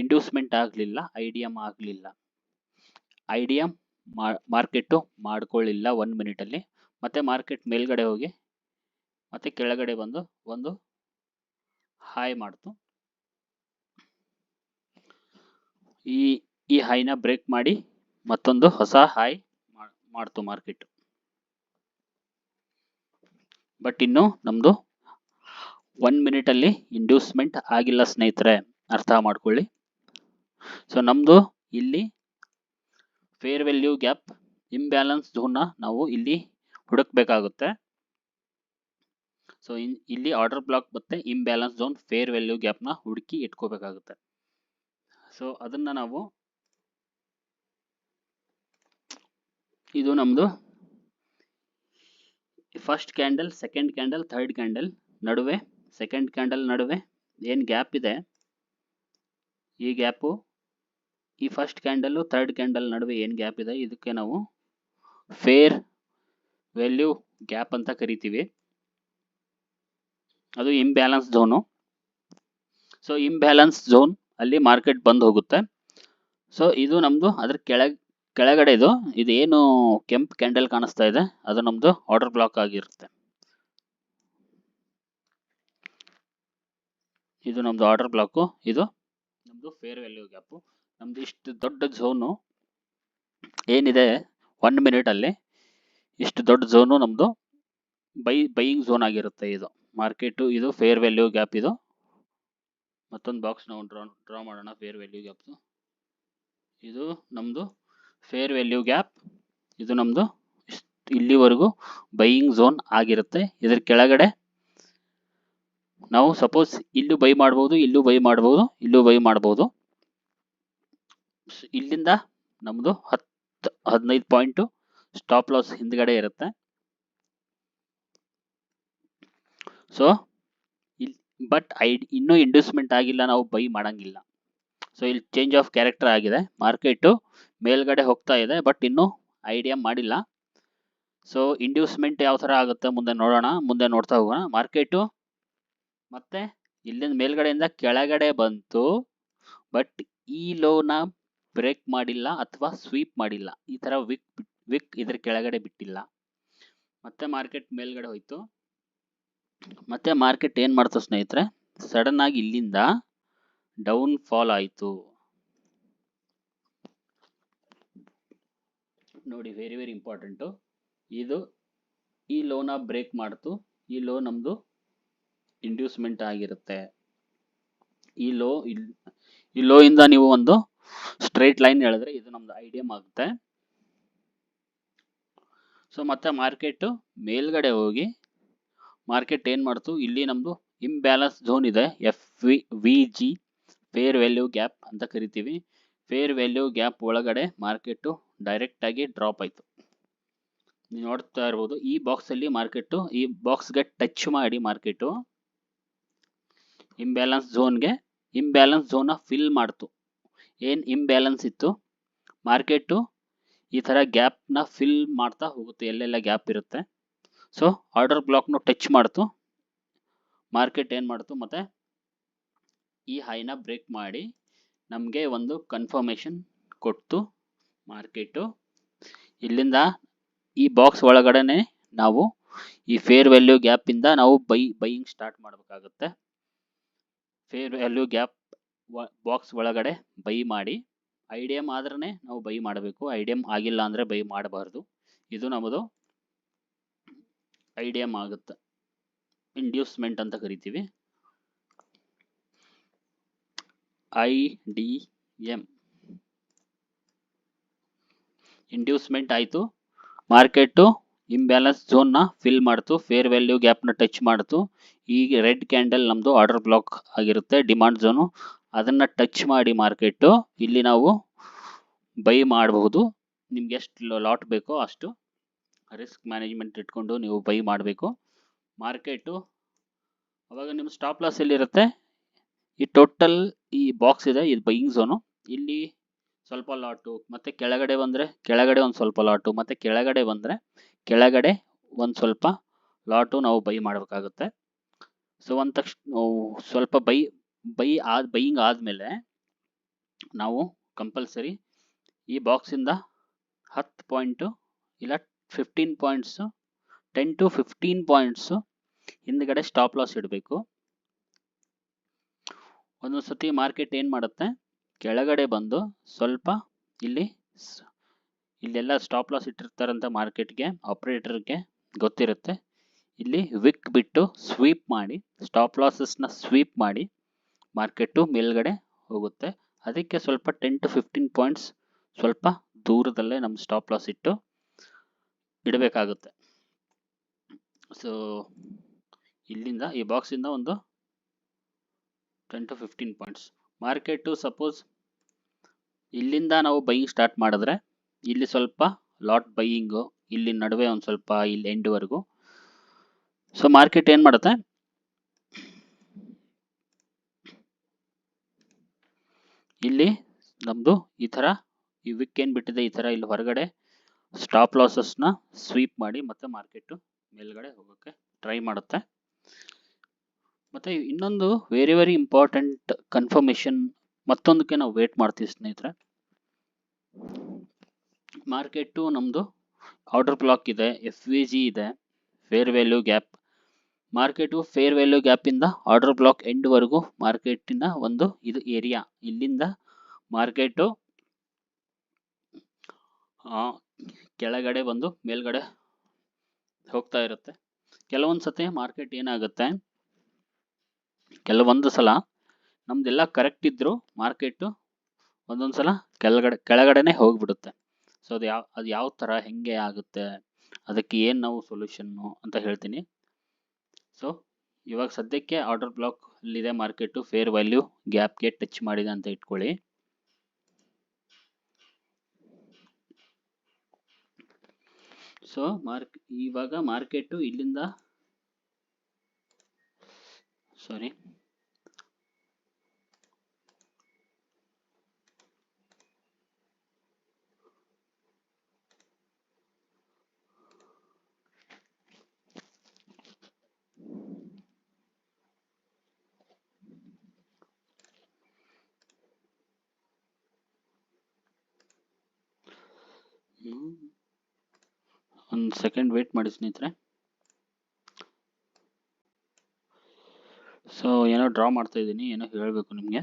ಇಂಡ್ಯೂಸ್ಮೆಂಟ್ ಆಗ್ಲಿಲ್ಲ, ಐಡಿಎಂ ಆಗ್ಲಿಲ್ಲ. ಐಡಿಎಂ ಮಾರ್ಕೆಟ್ ಮಾಡ್ಕೊಳ್ಳಿಲ್ಲ 1 ಮಿನಿಟ್ ಅಲ್ಲಿ. ಮತ್ತೆ ಮಾರ್ಕೆಟ್ ಮೇಲ್ಗಡೆ ಹೋಗಿ ಮತ್ತೆ ಕೆಳಗಡೆ ಬಂದು ಒಂದು ಹೈ ಮಾಡ್ತು. ಈ ಹೈನ ಬ್ರೇಕ್ ಮಾಡಿ ಮತ್ತೊಂದು ಹೊಸ ಹೈ ಮಾಡ್ತು ಮಾರ್ಕೆಟ್. ಬಟ್ ಇನ್ನು ನಮ್ದು 1 ಮಿನಿಟ್ ಅಲ್ಲಿ ಇಂಡ್ಯೂಸ್ಮೆಂಟ್ ಆಗಿಲ್ಲ ಸ್ನೇಹಿತರೆ, ಅರ್ಥ ಮಾಡ್ಕೊಳ್ಳಿ. ಸೊ ನಮ್ದು ಇಲ್ಲಿ fair value gap imbalance zone ನಾವು ಇಲ್ಲಿ ಹುಡುಕ್ಬೇಕಾಗುತ್ತೆ. ಸೊ ಇಲ್ಲಿ ಆರ್ಡರ್ ಬ್ಲಾಕ್ ಮತ್ತೆ imbalance zone fair value gap ನ ಹುಡುಕಿ ಇಟ್ಕೋಬೇಕಾಗುತ್ತೆ. ಸೊ ಅದನ್ನ ನಾವು, ಇದು ನಮ್ದು first candle, second candle, third candle ನಡುವೆ, ಸೆಕೆಂಡ್ ಕ್ಯಾಂಡಲ್ ನಡುವೆ ಏನ್ ಗ್ಯಾಪ್ ಇದೆ, ಈ ಗ್ಯಾಪು ಈ ಫಸ್ಟ್ ಕ್ಯಾಂಡಲ್ ಥರ್ಡ್ ಕ್ಯಾಂಡಲ್ ನಡುವೆ ಏನ್ ಗ್ಯಾಪ್ ಇದೆ, ಇದಕ್ಕೆ ನಾವು ಫೇರ್ ವ್ಯಾಲ್ಯೂ ಗ್ಯಾಪ್ ಅಂತ ಕರಿತೀವಿ. ಅದು imbalance zone. So imbalance zone ಅಲ್ಲಿ ಮಾರ್ಕೆಟ್ ಬಂದ್ ಹೋಗುತ್ತೆ. ಸೊ ಇದು ನಮ್ದು ಅದ್ರ ಕೆಳಗಡೆ ಇದು ಏನು ಕೆಂಪ್ ಕ್ಯಾಂಡಲ್ ಕಾಣಿಸ್ತಾ ಇದೆ, ಅದು ನಮ್ದು ಆರ್ಡರ್ ಬ್ಲಾಕ್ ಆಗಿರುತ್ತೆ. ಇದು ನಮ್ದು ಆರ್ಡರ್ ಬ್ಲಾಕ್, ಇದು ನಮ್ದು ಫೇರ್ ವ್ಯಾಲ್ಯೂ ಗ್ಯಾಪ್. ನಮ್ದು ಇಷ್ಟು ದೊಡ್ಡ ಝೋನು ಏನಿದೆ 1 ಮಿನಿಟ್ ಅಲ್ಲಿ, ಇಷ್ಟು ದೊಡ್ಡ ಝೋನು ನಮ್ದು ಬೈಯಿಂಗ್ ಝೋನ್ ಆಗಿರುತ್ತೆ. ಇದು ಮಾರ್ಕೆಟ್, ಇದು ಫೇರ್ ವ್ಯಾಲ್ಯೂ ಗ್ಯಾಪ್. ಇದು ಮತ್ತೊಂದು ಬಾಕ್ಸ್ ನಾವು ಡ್ರಾ ಮಾಡೋಣ. ಫೇರ್ ವ್ಯಾಲ್ಯೂ ಗ್ಯಾಪ್, ಇದು ನಮ್ದು ಫೇರ್ ವ್ಯಾಲ್ಯೂ ಗ್ಯಾಪ್, ಇದು ನಮ್ದು ಇಲ್ಲಿವರೆಗೂ ಬೈಯಿಂಗ್ ಝೋನ್ ಆಗಿರುತ್ತೆ. ಇದ್ರ ಕೆಳಗಡೆ ನಾವು ಸಪೋಸ್ ಇಲ್ಲೂ ಬೈ ಮಾಡಬಹುದು, ಇಲ್ಲೂ ಬೈ ಮಾಡಬಹುದು, ಇಲ್ಲೂ ಬೈ ಮಾಡಬಹುದು. ಇಲ್ಲಿಂದ ನಮ್ದು 10-15 ಪಾಯಿಂಟ್ ಸ್ಟಾಪ್ ಲಾಸ್ ಹಿಂದ್ಗಡೆ ಇರುತ್ತೆ. ಸೊ ಬಟ್ ಇನ್ನೂ ಇಂಡ್ಯೂಸ್ಮೆಂಟ್ ಆಗಿಲ್ಲ, ನಾವು ಬೈ ಮಾಡಂಗಿಲ್ಲ. ಸೊ ಇಲ್ಲಿ ಚೇಂಜ್ ಆಫ್ ಕ್ಯಾರೆಕ್ಟರ್ ಆಗಿದೆ, ಮಾರ್ಕೆಟು ಮೇಲ್ಗಡೆ ಹೋಗ್ತಾ ಇದೆ, ಬಟ್ ಇನ್ನೂ ಐಡಿಯಾ ಮಾಡಿಲ್ಲ. ಸೊ ಇಂಡ್ಯೂಸ್ಮೆಂಟ್ ಯಾವ ಥರ ಆಗುತ್ತೆ ಮುಂದೆ ನೋಡೋಣ, ಮುಂದೆ ನೋಡ್ತಾ ಹೋಗೋಣ. ಮಾರ್ಕೆಟು ಮತ್ತೆ ಇಲ್ಲಿಂದ ಮೇಲ್ಗಡೆಯಿಂದ ಕೆಳಗಡೆ ಬಂತು, ಬಟ್ ಈ ಲೋನ ಬ್ರೇಕ್ ಮಾಡಿಲ್ಲ ಅಥವಾ ಸ್ವೀಪ್ ಮಾಡಿಲ್ಲ. ಈ ಥರ ವಿಕ್ ಇದ್ರ ಕೆಳಗಡೆ ಬಿಟ್ಟಿಲ್ಲ. ಮತ್ತೆ ಮಾರ್ಕೆಟ್ ಮೇಲ್ಗಡೆ ಹೋಯ್ತು. ಮತ್ತೆ ಮಾರ್ಕೆಟ್ ಏನು ಮಾಡ್ತು ಸ್ನೇಹಿತರೆ, ಸಡನ್ ಆಗಿ ಇಲ್ಲಿಂದ ಡೌನ್ ಫಾಲ್ ಆಯಿತು. ನೋಡಿ, ವೆರಿ ವೆರಿ ಇಂಪಾರ್ಟೆಂಟು ಇದು. ಈ ಲೋನ ಬ್ರೇಕ್ ಮಾಡ್ತು. ಈ ಲೋ ನಮ್ಮದು ಇಂಡ್ಯೂಸ್ಮೆಂಟ್ ಆಗಿರುತ್ತೆ. ಈ ಲೋ ಇಂದ ನೀವು ಒಂದು ಸ್ಟ್ರೈಟ್ ಲೈನ್ ಹೇಳಿದ್ರೆ ಇದು ನಮ್ದು ಐಡಿಯಮ್ ಆಗುತ್ತೆ. ಸೊ ಮತ್ತೆ ಮಾರ್ಕೆಟ್ ಮೇಲ್ಗಡೆ ಹೋಗಿ ಮಾರ್ಕೆಟ್ ಏನು ಮಾಡ್ತು, ಇಲ್ಲಿ ನಮ್ಮದು ಇಂಬ್ಯಾಲೆನ್ಸ್ ಝೋನ್ ಇದೆ, FVG ಫೇರ್ ವ್ಯಾಲ್ಯೂ ಗ್ಯಾಪ್ ಅಂತ ಕರಿತೀವಿ. ಫೇರ್ ವ್ಯಾಲ್ಯೂ ಗ್ಯಾಪ್ ಒಳಗಡೆ ಮಾರ್ಕೆಟು ಡೈರೆಕ್ಟಾಗಿ ಡ್ರಾಪ್ ಆಯಿತು. ನೀವು ನೋಡ್ತಾ ಇರ್ಬೋದು ಈ ಬಾಕ್ಸಲ್ಲಿ ಮಾರ್ಕೆಟು ಈ ಬಾಕ್ಸ್ಗೆ ಟಚ್ ಮಾಡಿ ಮಾರ್ಕೆಟು ಇಂಬ್ಯಾಲೆನ್ಸ್ ಝೋನ್ನ ಫಿಲ್ ಮಾಡ್ತು. ಏನು ಇಂಬ್ಯಾಲೆನ್ಸ್ ಇತ್ತು, ಮಾರ್ಕೆಟು ಈ ಥರ ಗ್ಯಾಪ್ನ ಫಿಲ್ ಮಾಡ್ತಾ ಹೋಗುತ್ತೆ, ಎಲ್ಲೆಲ್ಲ ಗ್ಯಾಪ್ ಇರುತ್ತೆ. ಸೊ ಆರ್ಡರ್ ಬ್ಲಾಕ್ನು ಟಚ್ ಮಾಡ್ತು. ಮಾರ್ಕೆಟ್ ಏನು ಮಾಡ್ತು, ಮತ್ತೆ ಈ ಹೈನ ಬ್ರೇಕ್ ಮಾಡಿ ನಮಗೆ ಒಂದು ಕನ್ಫರ್ಮೇಷನ್ ಕೊಡ್ತು ಮಾರ್ಕೆಟು. ಇಲ್ಲಿಂದ ಈ ಬಾಕ್ಸ್ ಒಳಗಡೆನೆ ನಾವು ಈ ಫೇರ್ ವ್ಯಾಲ್ಯೂ ಗ್ಯಾಪಿಂದ ನಾವು ಬೈಯಿಂಗ್ ಸ್ಟಾರ್ಟ್ ಮಾಡಬೇಕಾಗುತ್ತೆ. ಫೇರ್ ವ್ಯಾಲ್ಯೂ ಗ್ಯಾಪ್ ಬಾಕ್ಸ್ ಒಳಗಡೆ ಬೈ ಮಾಡಿ, ಐಡಿಯಮ್ ಆದ್ರೆ ನಾವು ಬೈ ಮಾಡಬೇಕು, ಐಡಿಯಮ್ ಆಗಿಲ್ಲ ಅಂದರೆ ಬೈ ಮಾಡಬಾರ್ದು. ಇದು ನಮ್ಮದು ಐಡಿಯಮ್ ಆಗುತ್ತೆ, ಇಂಡ್ಯೂಸ್ಮೆಂಟ್ ಅಂತ ಕರಿತೀವಿ. IDM ಇಂಡ್ಯೂಸ್ಮೆಂಟ್ ಆಯಿತು. ಮಾರ್ಕೆಟು ಇಂಬ್ಯಾಲೆನ್ಸ್ ಝೋನ್ನ ಫಿಲ್ ಮಾಡ್ತು, ಫೇರ್ ವ್ಯಾಲ್ಯೂ ಗ್ಯಾಪ್ನ ಟಚ್ ಮಾಡ್ತು. ಈಗ ರೆಡ್ ಕ್ಯಾಂಡಲ್ ನಮ್ಮದು ಆರ್ಡರ್ ಬ್ಲಾಕ್ ಆಗಿರುತ್ತೆ, ಡಿಮಾಂಡ್ ಝೋನು. ಅದನ್ನು ಟಚ್ ಮಾಡಿ ಮಾರ್ಕೆಟು ಇಲ್ಲಿ ನಾವು ಬೈ ಮಾಡಬಹುದು. ನಿಮ್ಗೆ ಎಷ್ಟು ಲಾಟ್ ಬೇಕೋ ಅಷ್ಟು ರಿಸ್ಕ್ ಮ್ಯಾನೇಜ್ಮೆಂಟ್ ಇಟ್ಕೊಂಡು ನೀವು ಬೈ ಮಾಡಬೇಕು. ಮಾರ್ಕೆಟು ಅವಾಗ ನಿಮ್ಮ ಸ್ಟಾಪ್ ಲಾಸ್ ಎಲ್ಲಿರುತ್ತೆ, ಈ ಟೋಟಲ್ ಈ ಬಾಕ್ಸ್ ಇದೆ, ಇದು ಬೈಯಿಂಗ್ ಝೋನು. ಇಲ್ಲಿ ಸ್ವಲ್ಪ ಲಾಟು, ಮತ್ತೆ ಕೆಳಗಡೆ ಬಂದರೆ ಕೆಳಗಡೆ ಒಂದು ಸ್ವಲ್ಪ ಲಾಟು, ಮತ್ತೆ ಕೆಳಗಡೆ ಬಂದರೆ ಕೆಳಗಡೆ ಒಂದು ಸ್ವಲ್ಪ ಲಾಟು ನಾವು ಬೈ ಮಾಡಬೇಕಾಗುತ್ತೆ. ಸೊ ಒಂದು ತಕ್ಷಣ ಸ್ವಲ್ಪ ಬೈಯಿಂಗ್ ಆದಮೇಲೆ ನಾವು ಕಂಪಲ್ಸರಿ ಈ ಬಾಕ್ಸಿಂದ 10 ಪಾಯಿಂಟು ಇಲ್ಲ 15 ಪಾಯಿಂಟ್ಸು 10 to 15 ಪಾಯಿಂಟ್ಸು ಹಿಂದ್ಗಡೆ ಸ್ಟಾಪ್ ಲಾಸ್ ಇಡಬೇಕು. ಒಂದೊಂದು ಸತಿ ಮಾರ್ಕೆಟ್ ಏನು ಮಾಡುತ್ತೆ, ಕೆಳಗಡೆ ಬಂದು ಸ್ವಲ್ಪ ಇಲ್ಲೆಲ್ಲ ಸ್ಟಾಪ್ ಲಾಸ್ ಇಟ್ಟಿರ್ತಾರಂತ ಮಾರ್ಕೆಟ್ಗೆ, ಆಪ್ರೇಟರ್ಗೆ ಗೊತ್ತಿರುತ್ತೆ. ಇಲ್ಲಿ ವಿಕ್ ಬಿಟ್ಟು ಸ್ವೀಪ್ ಮಾಡಿ, ಸ್ಟಾಪ್ ಲಾಸಸ್ನ ಸ್ವೀಪ್ ಮಾಡಿ ಮಾರ್ಕೆಟು ಮೇಲ್ಗಡೆ ಹೋಗುತ್ತೆ. ಅದಕ್ಕೆ ಸ್ವಲ್ಪ 10 to 15 ಪಾಯಿಂಟ್ಸ್ ಸ್ವಲ್ಪ ದೂರದಲ್ಲೇ ನಮ್ಮ ಸ್ಟಾಪ್ ಲಾಸ್ ಇಡಬೇಕಾಗುತ್ತೆ. ಸೊ ಇಲ್ಲಿಂದ ಈ ಬಾಕ್ಸಿಂದ ಒಂದು 10 to 15 ಪಾಯಿಂಟ್ಸ್. ಮಾರ್ಕೆಟು ಸಪೋಸ್ ಇಲ್ಲಿಂದ ನಾವು ಬೈಯಿಂಗ್ ಸ್ಟಾರ್ಟ್ ಮಾಡಿದ್ರೆ ಇಲ್ಲಿ ಸ್ವಲ್ಪ ಲಾಟ್ ಬೈಯಿಂಗು, ಇಲ್ಲಿ ನಡುವೆ ಒಂದು ಸ್ವಲ್ಪ ಇಲ್ಲಿ ಎಂಡ್ವರೆಗೂ. ಸೊ ಮಾರ್ಕೆಟ್ ಏನು ಮಾಡುತ್ತೆ, ಇಲ್ಲಿ ನಮ್ಮದು ಈ ಥರ ಈ ವಿಕ್ ಏನು ಬಿಟ್ಟಿದೆ ಈ ಥರ ಇಲ್ಲಿ ಹೊರಗಡೆ ಸ್ಟಾಪ್ ಲಾಸಸ್ನ ಸ್ವೀಪ್ ಮಾಡಿ ಮತ್ತೆ ಮಾರ್ಕೆಟು ಮೇಲ್ಗಡೆ ಹೋಗೋಕ್ಕೆ ಟ್ರೈ ಮಾಡುತ್ತೆ. ಮತ್ತು ಇನ್ನೊಂದು ವೆರಿ ವೆರಿ ಇಂಪಾರ್ಟೆಂಟ್ ಕನ್ಫರ್ಮೇಷನ್ ಮತ್ತೊಂದಕ್ಕೆ ನಾವು ವೇಟ್ ಮಾಡ್ತೀವಿ ಸ್ನೇಹಿತರೆ. ಮಾರ್ಕೆಟು ನಮ್ಮದು ಆರ್ಡರ್ ಬ್ಲಾಕ್ ಇದೆ, FVG ಇದೆ, fair value gap. Market fair value ಗ್ಯಾಪಿಂದ ಆರ್ಡರ್ ಬ್ಲಾಕ್ ಎಂಡ್ವರೆಗೂ ಮಾರ್ಕೆಟಿನ ಒಂದು ಇದು ಏರಿಯಾ. ಇಲ್ಲಿಂದ ಮಾರ್ಕೆಟು ಕೆಳಗಡೆ ಬಂದು ಮೇಲ್ಗಡೆ ಹೋಗ್ತಾ ಇರುತ್ತೆ. ಕೆಲವೊಂದು ಸತಿ ಮಾರ್ಕೆಟ್ ಏನಾಗುತ್ತೆ, ಕೆಲವೊಂದು ಸಲ ನಮ್ದೆಲ್ಲ ಕರೆಕ್ಟ್ ಇದ್ದರೂ ಮಾರ್ಕೆಟು ಒಂದೊಂದು ಸಲ ಕೆಳಗಡೆನೆ ಹೋಗ್ಬಿಡುತ್ತೆ. ಸೊ ಅದು ಯಾವ ಥರ ಹೆಂಗೆ ಆಗುತ್ತೆ, ಅದಕ್ಕೆ ಏನು ನಾವು ಸೊಲ್ಯೂಷನ್ನು ಅಂತ ಹೇಳ್ತೀನಿ. ಸೊ ಇವಾಗ ಸದ್ಯಕ್ಕೆ ಆರ್ಡರ್ ಬ್ಲಾಕ್ ಅಲ್ಲಿದೆ ಮಾರ್ಕೆಟು, ಫೇರ್ ವ್ಯಾಲ್ಯೂ ಗ್ಯಾಪ್ಗೆ ಟಚ್ ಮಾಡಿದೆ ಅಂತ ಇಟ್ಕೊಳ್ಳಿ. ಸೊ ಇವಾಗ ಮಾರ್ಕೆಟು ಇಲ್ಲಿಂದ ಒಂದು ಸೆಕೆಂಡ್ ವೇಟ್ ಮಾಡಿ ಸ್ನೇಹಿತರೆ. ಸೊ ಏನೋ ಡ್ರಾ ಮಾಡ್ತಾ ಇದ್ದೀನಿ, ಏನೋ ಹೇಳಬೇಕು ನಿಮಗೆ.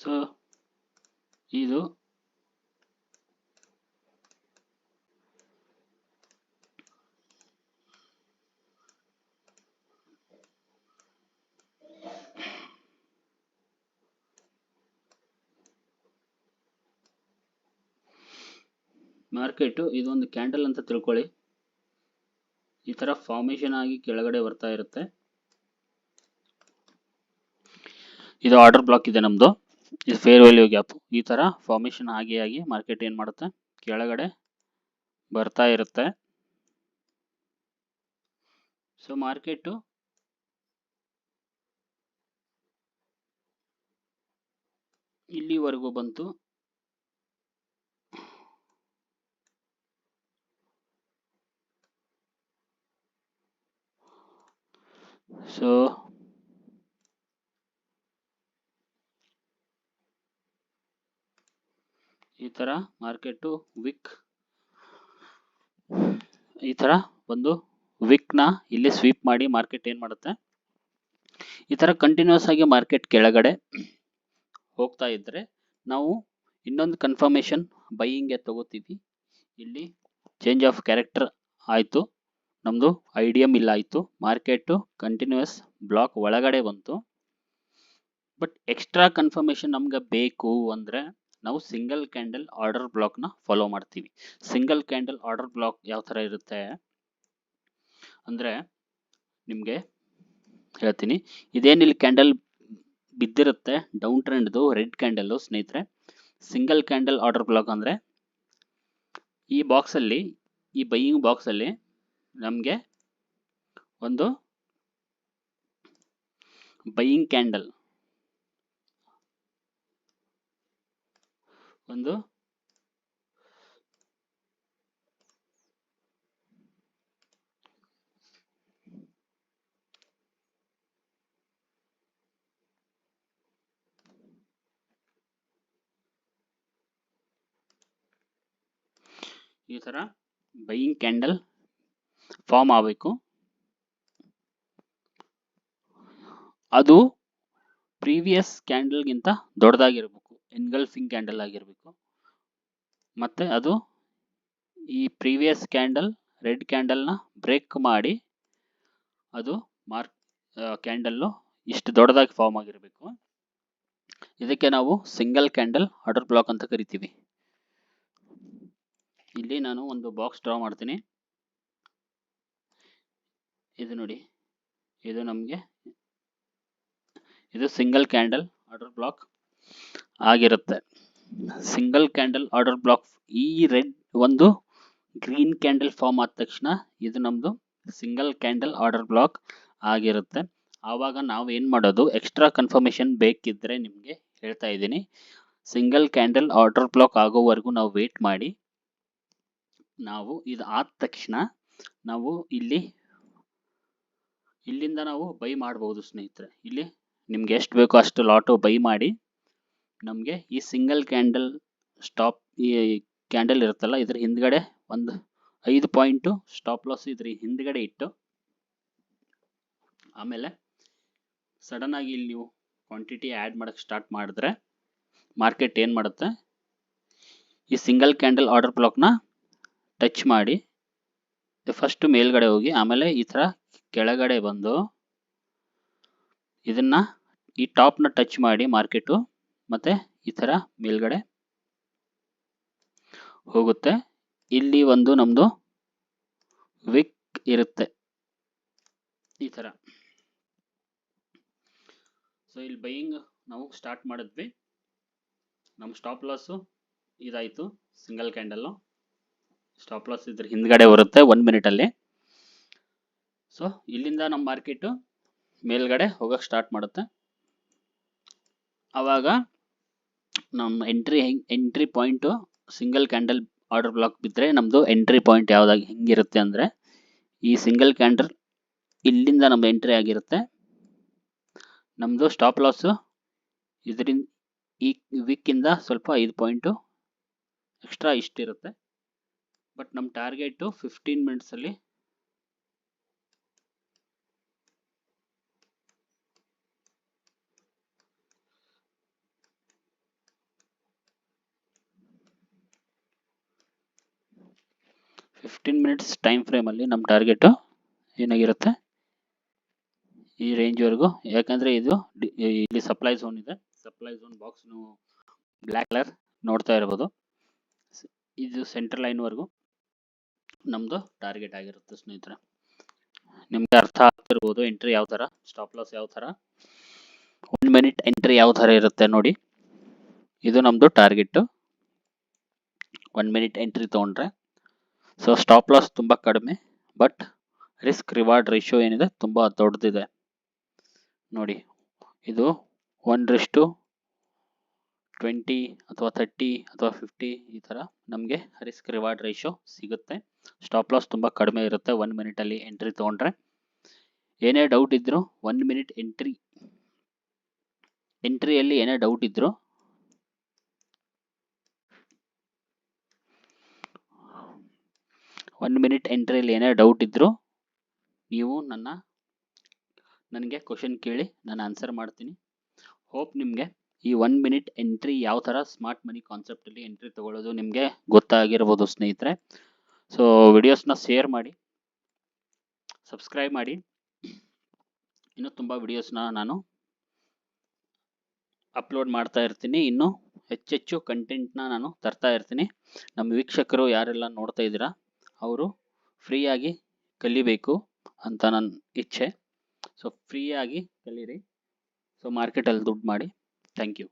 ಸೊ ಇದು ಮಾರ್ಕೆಟು, ಇದೊಂದು ಕ್ಯಾಂಡಲ್ ಅಂತ ತಿಳ್ಕೊಳ್ಳಿ. ಈ ಥರ ಫಾರ್ಮೇಷನ್ ಆಗಿ ಕೆಳಗಡೆ ಬರ್ತಾ ಇರುತ್ತೆ. ಇದು ಆರ್ಡರ್ ಬ್ಲಾಕ್ ಇದೆ ನಮ್ಮದು, ಇದು ಫೇರ್ ವ್ಯಾಲ್ಯೂ ಗ್ಯಾಪ್. ಈ ಥರ ಫಾರ್ಮೇಷನ್ ಆಗಿ ಮಾರ್ಕೆಟ್ ಏನು ಮಾಡುತ್ತೆ, ಕೆಳಗಡೆ ಬರ್ತಾ ಇರುತ್ತೆ. ಸೊ ಮಾರ್ಕೆಟು ಇಲ್ಲಿವರೆಗೂ ಬಂತು. ಸೊ ಈ ಥರ ಮಾರ್ಕೆಟು ಈ ಥರ ಒಂದು ವಿಕ್ನ ಇಲ್ಲಿ ಸ್ವೀಪ್ ಮಾಡಿ ಮಾರ್ಕೆಟ್ ಏನು ಮಾಡುತ್ತೆ, ಈ ಥರ ಕಂಟಿನ್ಯೂಸ್ ಆಗಿ ಮಾರ್ಕೆಟ್ ಕೆಳಗಡೆ ಹೋಗ್ತಾ ಇದ್ದರೆ ನಾವು ಇನ್ನೊಂದು ಕನ್ಫರ್ಮೇಷನ್ ಬೈಯಿಂಗ್ಗೆ ತಗೋತೀವಿ. ಇಲ್ಲಿ ಚೇಂಜ್ ಆಫ್ ಕ್ಯಾರೆಕ್ಟರ್ ಆಯಿತು, ನಮ್ಮದು IDM ಇಲ್ಲ ಆಯಿತು, ಮಾರ್ಕೆಟು ಕಂಟಿನ್ಯೂಸ್ ಬ್ಲಾಕ್ ಒಳಗಡೆ ಬಂತು. ಬಟ್ ಎಕ್ಸ್ಟ್ರಾ ಕನ್ಫರ್ಮೇಷನ್ ನಮ್ಗೆ ಬೇಕು ಅಂದರೆ ನಾವು ಸಿಂಗಲ್ ಕ್ಯಾಂಡಲ್ ಆರ್ಡರ್ ಬ್ಲಾಕ್ನ ಫಾಲೋ ಮಾಡ್ತೀವಿ. ಸಿಂಗಲ್ ಕ್ಯಾಂಡಲ್ ಆರ್ಡರ್ ಬ್ಲಾಕ್ ಯಾವ ಥರ ಇರುತ್ತೆ ಅಂದರೆ ನಿಮಗೆ ಹೇಳ್ತೀನಿ. ಇದೇನಿಲ್ಲಿ ಕ್ಯಾಂಡಲ್ ಬಿದ್ದಿರುತ್ತೆ ಡೌನ್ ಟ್ರೆಂಡ್ದು ರೆಡ್ ಕ್ಯಾಂಡಲ್ಲು ಸ್ನೇಹಿತರೆ. ಸಿಂಗಲ್ ಕ್ಯಾಂಡಲ್ ಆರ್ಡರ್ ಬ್ಲಾಕ್ ಅಂದರೆ ಈ ಬಾಕ್ಸಲ್ಲಿ, ಈ ಬೈಯಿಂಗ್ ಬಾಕ್ಸಲ್ಲಿ ನಮಗೆ ಒಂದು ಬೈಯಿಂಗ್ ಕ್ಯಾಂಡಲ್, ಒಂದು ಈ ಥರ ಬೈಯಿಂಗ್ ಕ್ಯಾಂಡಲ್ ಫಾರ್ಮ್ ಆಗಬೇಕು. ಅದು ಪ್ರೀವಿಯಸ್ ಕ್ಯಾಂಡಲ್ಗಿಂತ ದೊಡ್ಡದಾಗಿರಬೇಕು, ಎನ್ಗಲ್ಫಿಂಗ್ ಕ್ಯಾಂಡಲ್ ಆಗಿರಬೇಕು. ಮತ್ತು ಅದು ಈ ಪ್ರೀವಿಯಸ್ ಕ್ಯಾಂಡಲ್ ರೆಡ್ ಕ್ಯಾಂಡಲ್ನ ಬ್ರೇಕ್ ಮಾಡಿ ಅದು ಕ್ಯಾಂಡಲ್ಲು ಇಷ್ಟು ದೊಡ್ಡದಾಗಿ ಫಾರ್ಮ್ ಆಗಿರಬೇಕು. ಇದಕ್ಕೆ ನಾವು ಸಿಂಗಲ್ ಕ್ಯಾಂಡಲ್ ಆರ್ಡರ್ ಬ್ಲಾಕ್ ಅಂತ ಕರಿತೀವಿ. ಇಲ್ಲಿ ನಾನು ಒಂದು ಬಾಕ್ಸ್ ಡ್ರಾ ಮಾಡ್ತೀನಿ. ಇದು ನೋಡಿ, ಇದು ನಮಗೆ ಇದು ಸಿಂಗಲ್ ಕ್ಯಾಂಡಲ್ ಆರ್ಡರ್ ಬ್ಲಾಕ್ ಆಗಿರುತ್ತೆ. ಸಿಂಗಲ್ ಕ್ಯಾಂಡಲ್ ಆರ್ಡರ್ ಬ್ಲಾಕ್, ಈ ರೆಡ್ ಒಂದು ಗ್ರೀನ್ ಕ್ಯಾಂಡಲ್ ಫಾರ್ಮ್ ಆದ ತಕ್ಷಣ ಇದು ನಮ್ಮದು ಸಿಂಗಲ್ ಕ್ಯಾಂಡಲ್ ಆರ್ಡರ್ ಬ್ಲಾಕ್ ಆಗಿರುತ್ತೆ. ಆವಾಗ ನಾವು ಏನು ಮಾಡೋದು, ಎಕ್ಸ್ಟ್ರಾ ಕನ್ಫರ್ಮೇಷನ್ ಬೇಕಿದ್ದರೆ ನಿಮಗೆ ಹೇಳ್ತಾ ಇದ್ದೀನಿ, ಸಿಂಗಲ್ ಕ್ಯಾಂಡಲ್ ಆರ್ಡರ್ ಬ್ಲಾಕ್ ಆಗೋವರೆಗೂ ನಾವು ವೇಟ್ ಮಾಡಿ, ನಾವು ಇದು ಆದ ತಕ್ಷಣ ನಾವು ಇಲ್ಲಿಂದ ನಾವು ಬೈ ಮಾಡ್ಬೋದು ಸ್ನೇಹಿತರೆ. ಇಲ್ಲಿ ನಿಮ್ಗೆ ಎಷ್ಟು ಬೇಕೋ ಅಷ್ಟು ಲಾಟು ಬೈ ಮಾಡಿ ನಮಗೆ ಈ ಸಿಂಗಲ್ ಕ್ಯಾಂಡಲ್ ಸ್ಟಾಪ್, ಈ ಕ್ಯಾಂಡಲ್ ಇರುತ್ತಲ್ಲ ಇದ್ರ ಹಿಂದ್ಗಡೆ ಒಂದು 5 ಪಾಯಿಂಟು ಸ್ಟಾಪ್ ಲಾಸ್ ಇದ್ರ ಹಿಂದ್ಗಡೆ ಇಟ್ಟು, ಆಮೇಲೆ ಸಡನ್ ಆಗಿ ಇಲ್ಲಿ ನೀವು ಕ್ವಾಂಟಿಟಿ ಆ್ಯಡ್ ಮಾಡೋಕ್ಕೆ ಸ್ಟಾರ್ಟ್ ಮಾಡಿದ್ರೆ ಮಾರ್ಕೆಟ್ ಏನು ಮಾಡುತ್ತೆ, ಈ ಸಿಂಗಲ್ ಕ್ಯಾಂಡಲ್ ಆರ್ಡರ್ ಬ್ಲಾಕ್ನ ಟಚ್ ಮಾಡಿ ಫಸ್ಟ್ ಮೇಲ್ಗಡೆ ಹೋಗಿ ಆಮೇಲೆ ಈ ಥರ ಕೆಳಗಡೆ ಬಂದು ಇದನ್ನ ಈ ಟಾಪ್ನ ಟಚ್ ಮಾಡಿ ಮಾರ್ಕೆಟು ಮತ್ತೆ ಈ ಥರ ಮೇಲ್ಗಡೆ ಹೋಗುತ್ತೆ. ಇಲ್ಲಿ ಒಂದು ನಮ್ಮದು ವಿಕ್ ಇರುತ್ತೆ ಈ ಥರ. ಸೊ ಇಲ್ಲಿ ಬೈಯಿಂಗ್ ನಾವು ಸ್ಟಾರ್ಟ್ ಮಾಡಿದ್ವಿ, ನಮ್ಮ ಸ್ಟಾಪ್ ಲಾಸು ಇದಾಯಿತು. ಸಿಂಗಲ್ ಕ್ಯಾಂಡಲ್ಲು ಸ್ಟಾಪ್ ಲಾಸ್ ಇದ್ರ ಹಿಂದ್ಗಡೆ ಬರುತ್ತೆ 1 ಮಿನಿಟಲ್ಲಿ. ಸೊ ಇಲ್ಲಿಂದ ನಮ್ಮ ಮಾರ್ಕೆಟು ಮೇಲ್ಗಡೆ ಹೋಗೋಕ್ಕೆ ಸ್ಟಾರ್ಟ್ ಮಾಡುತ್ತೆ. ಆವಾಗ ನಮ್ಮ entry point single candle order block ಬಿದ್ದರೆ ನಮ್ಮದು ಎಂಟ್ರಿ ಪಾಯಿಂಟ್ ಯಾವುದಾಗಿ ಹೆಂಗಿರುತ್ತೆ ಅಂದರೆ, ಈ ಸಿಂಗಲ್ ಕ್ಯಾಂಡಲ್ ಇಲ್ಲಿಂದ ನಮ್ದು ಎಂಟ್ರಿ ಆಗಿರುತ್ತೆ. ನಮ್ಮದು ಸ್ಟಾಪ್ ಲಾಸ್ ಇದರಿಂದ ಈ ವೀಕಿಂದ ಸ್ವಲ್ಪ 5 ಪಾಯಿಂಟು ಎಕ್ಸ್ಟ್ರಾ ಇಷ್ಟಿರುತ್ತೆ. ಬಟ್ ನಮ್ಮ ಟಾರ್ಗೆಟು 15 ಮಿನಿಟ್ಸಲ್ಲಿ ಟೈಮ್ ಫ್ರೇಮಲ್ಲಿ ನಮ್ಮ ಟಾರ್ಗೆಟು ಏನಾಗಿರುತ್ತೆ ಈ ರೇಂಜ್ವರೆಗೂ. ಯಾಕಂದರೆ ಇದು ಇಲ್ಲಿ ಸಪ್ಲೈ ಝೋನ್ ಇದೆ. ಸಪ್ಲೈ ಝೋನ್ ಬಾಕ್ಸ್ ನೀವು ಬ್ಲ್ಯಾಕ್ ಕಲರ್ ನೋಡ್ತಾ ಇರ್ಬೋದು. ಇದು ಸೆಂಟ್ರಲ್ ಲೈನ್ವರೆಗೂ ನಮ್ಮದು ಟಾರ್ಗೆಟ್ ಆಗಿರುತ್ತೆ ಸ್ನೇಹಿತರೆ. ನಿಮಗೆ ಅರ್ಥ ಆಗ್ತಿರ್ಬೋದು ಎಂಟ್ರಿ ಯಾವ ಥರ, ಸ್ಟಾಪ್ ಲಾಸ್ ಯಾವ ಥರ, 1 ಮಿನಿಟ್ ಎಂಟ್ರಿ ಯಾವ ಥರ ಇರುತ್ತೆ ನೋಡಿ. ಇದು ನಮ್ಮದು ಟಾರ್ಗೆಟ್ಟು 1 ಮಿನಿಟ್ ಎಂಟ್ರಿ ತೊಗೊಂಡ್ರೆ. ಸೊ ಸ್ಟಾಪ್ ಲಾಸ್ ತುಂಬ ಕಡಿಮೆ, ಬಟ್ ರಿಸ್ಕ್ ರಿವಾರ್ಡ್ ರೇಷಿಯೋ ಏನಿದೆ ತುಂಬ ದೊಡ್ಡದಿದೆ ನೋಡಿ. ಇದು 1:20 ಅಥವಾ 30 ಅಥವಾ 50 ಈ ಥರ ನಮಗೆ ರಿಸ್ಕ್ ರಿವಾರ್ಡ್ ರೇಷಿಯೋ ಸಿಗುತ್ತೆ. ಸ್ಟಾಪ್ ಲಾಸ್ ತುಂಬ ಕಡಿಮೆ ಇರುತ್ತೆ 1 ಮಿನಿಟಲ್ಲಿ ಎಂಟ್ರಿ ತೊಗೊಂಡ್ರೆ. ಏನೇ ಡೌಟ್ ಇದ್ದರೂ 1 ಮಿನಿಟ್ ಎಂಟ್ರಿಯಲ್ಲಿ ಏನೇ ಡೌಟ್ ಇದ್ದರೂ ನೀವು ನನಗೆ ಕ್ವಶನ್ ಕೇಳಿ, ನಾನು ಆನ್ಸರ್ ಮಾಡ್ತೀನಿ. ಹೋಪ್ ನಿಮಗೆ ಈ 1 ಮಿನಿಟ್ ಎಂಟ್ರಿ ಯಾವ ಥರ ಸ್ಮಾರ್ಟ್ ಮನಿ ಕಾನ್ಸೆಪ್ಟಲ್ಲಿ ಎಂಟ್ರಿ ತೊಗೊಳ್ಳೋದು ನಿಮಗೆ ಗೊತ್ತಾಗಿರ್ಬೋದು ಸ್ನೇಹಿತರೆ. ಸೊ ವಿಡಿಯೋಸ್ನ ಶೇರ್ ಮಾಡಿ, ಸಬ್ಸ್ಕ್ರೈಬ್ ಮಾಡಿ. ಇನ್ನೂ ತುಂಬ ವಿಡಿಯೋಸ್ನ ನಾನು ಅಪ್ಲೋಡ್ ಮಾಡ್ತಾ ಇರ್ತೀನಿ. ಇನ್ನೂ ಹೆಚ್ಚೆಚ್ಚು ಕಂಟೆಂಟ್ನ ನಾನು ತರ್ತಾ ಇರ್ತೀನಿ. ನಮ್ಮ ವೀಕ್ಷಕರು ಯಾರೆಲ್ಲ ನೋಡ್ತಾ ಇದ್ದೀರಾ ಅವರು ಫ್ರೀಯಾಗಿ ಕಲಿಬೇಕು ಅಂತ ನನ್ನ ಇಚ್ಛೆ. ಸೊ ಫ್ರೀಯಾಗಿ ಕಲೀರಿ. ಸೊ ಮಾರ್ಕೆಟಲ್ಲಿ ದುಡ್ಡು ಮಾಡಿ. Thank you.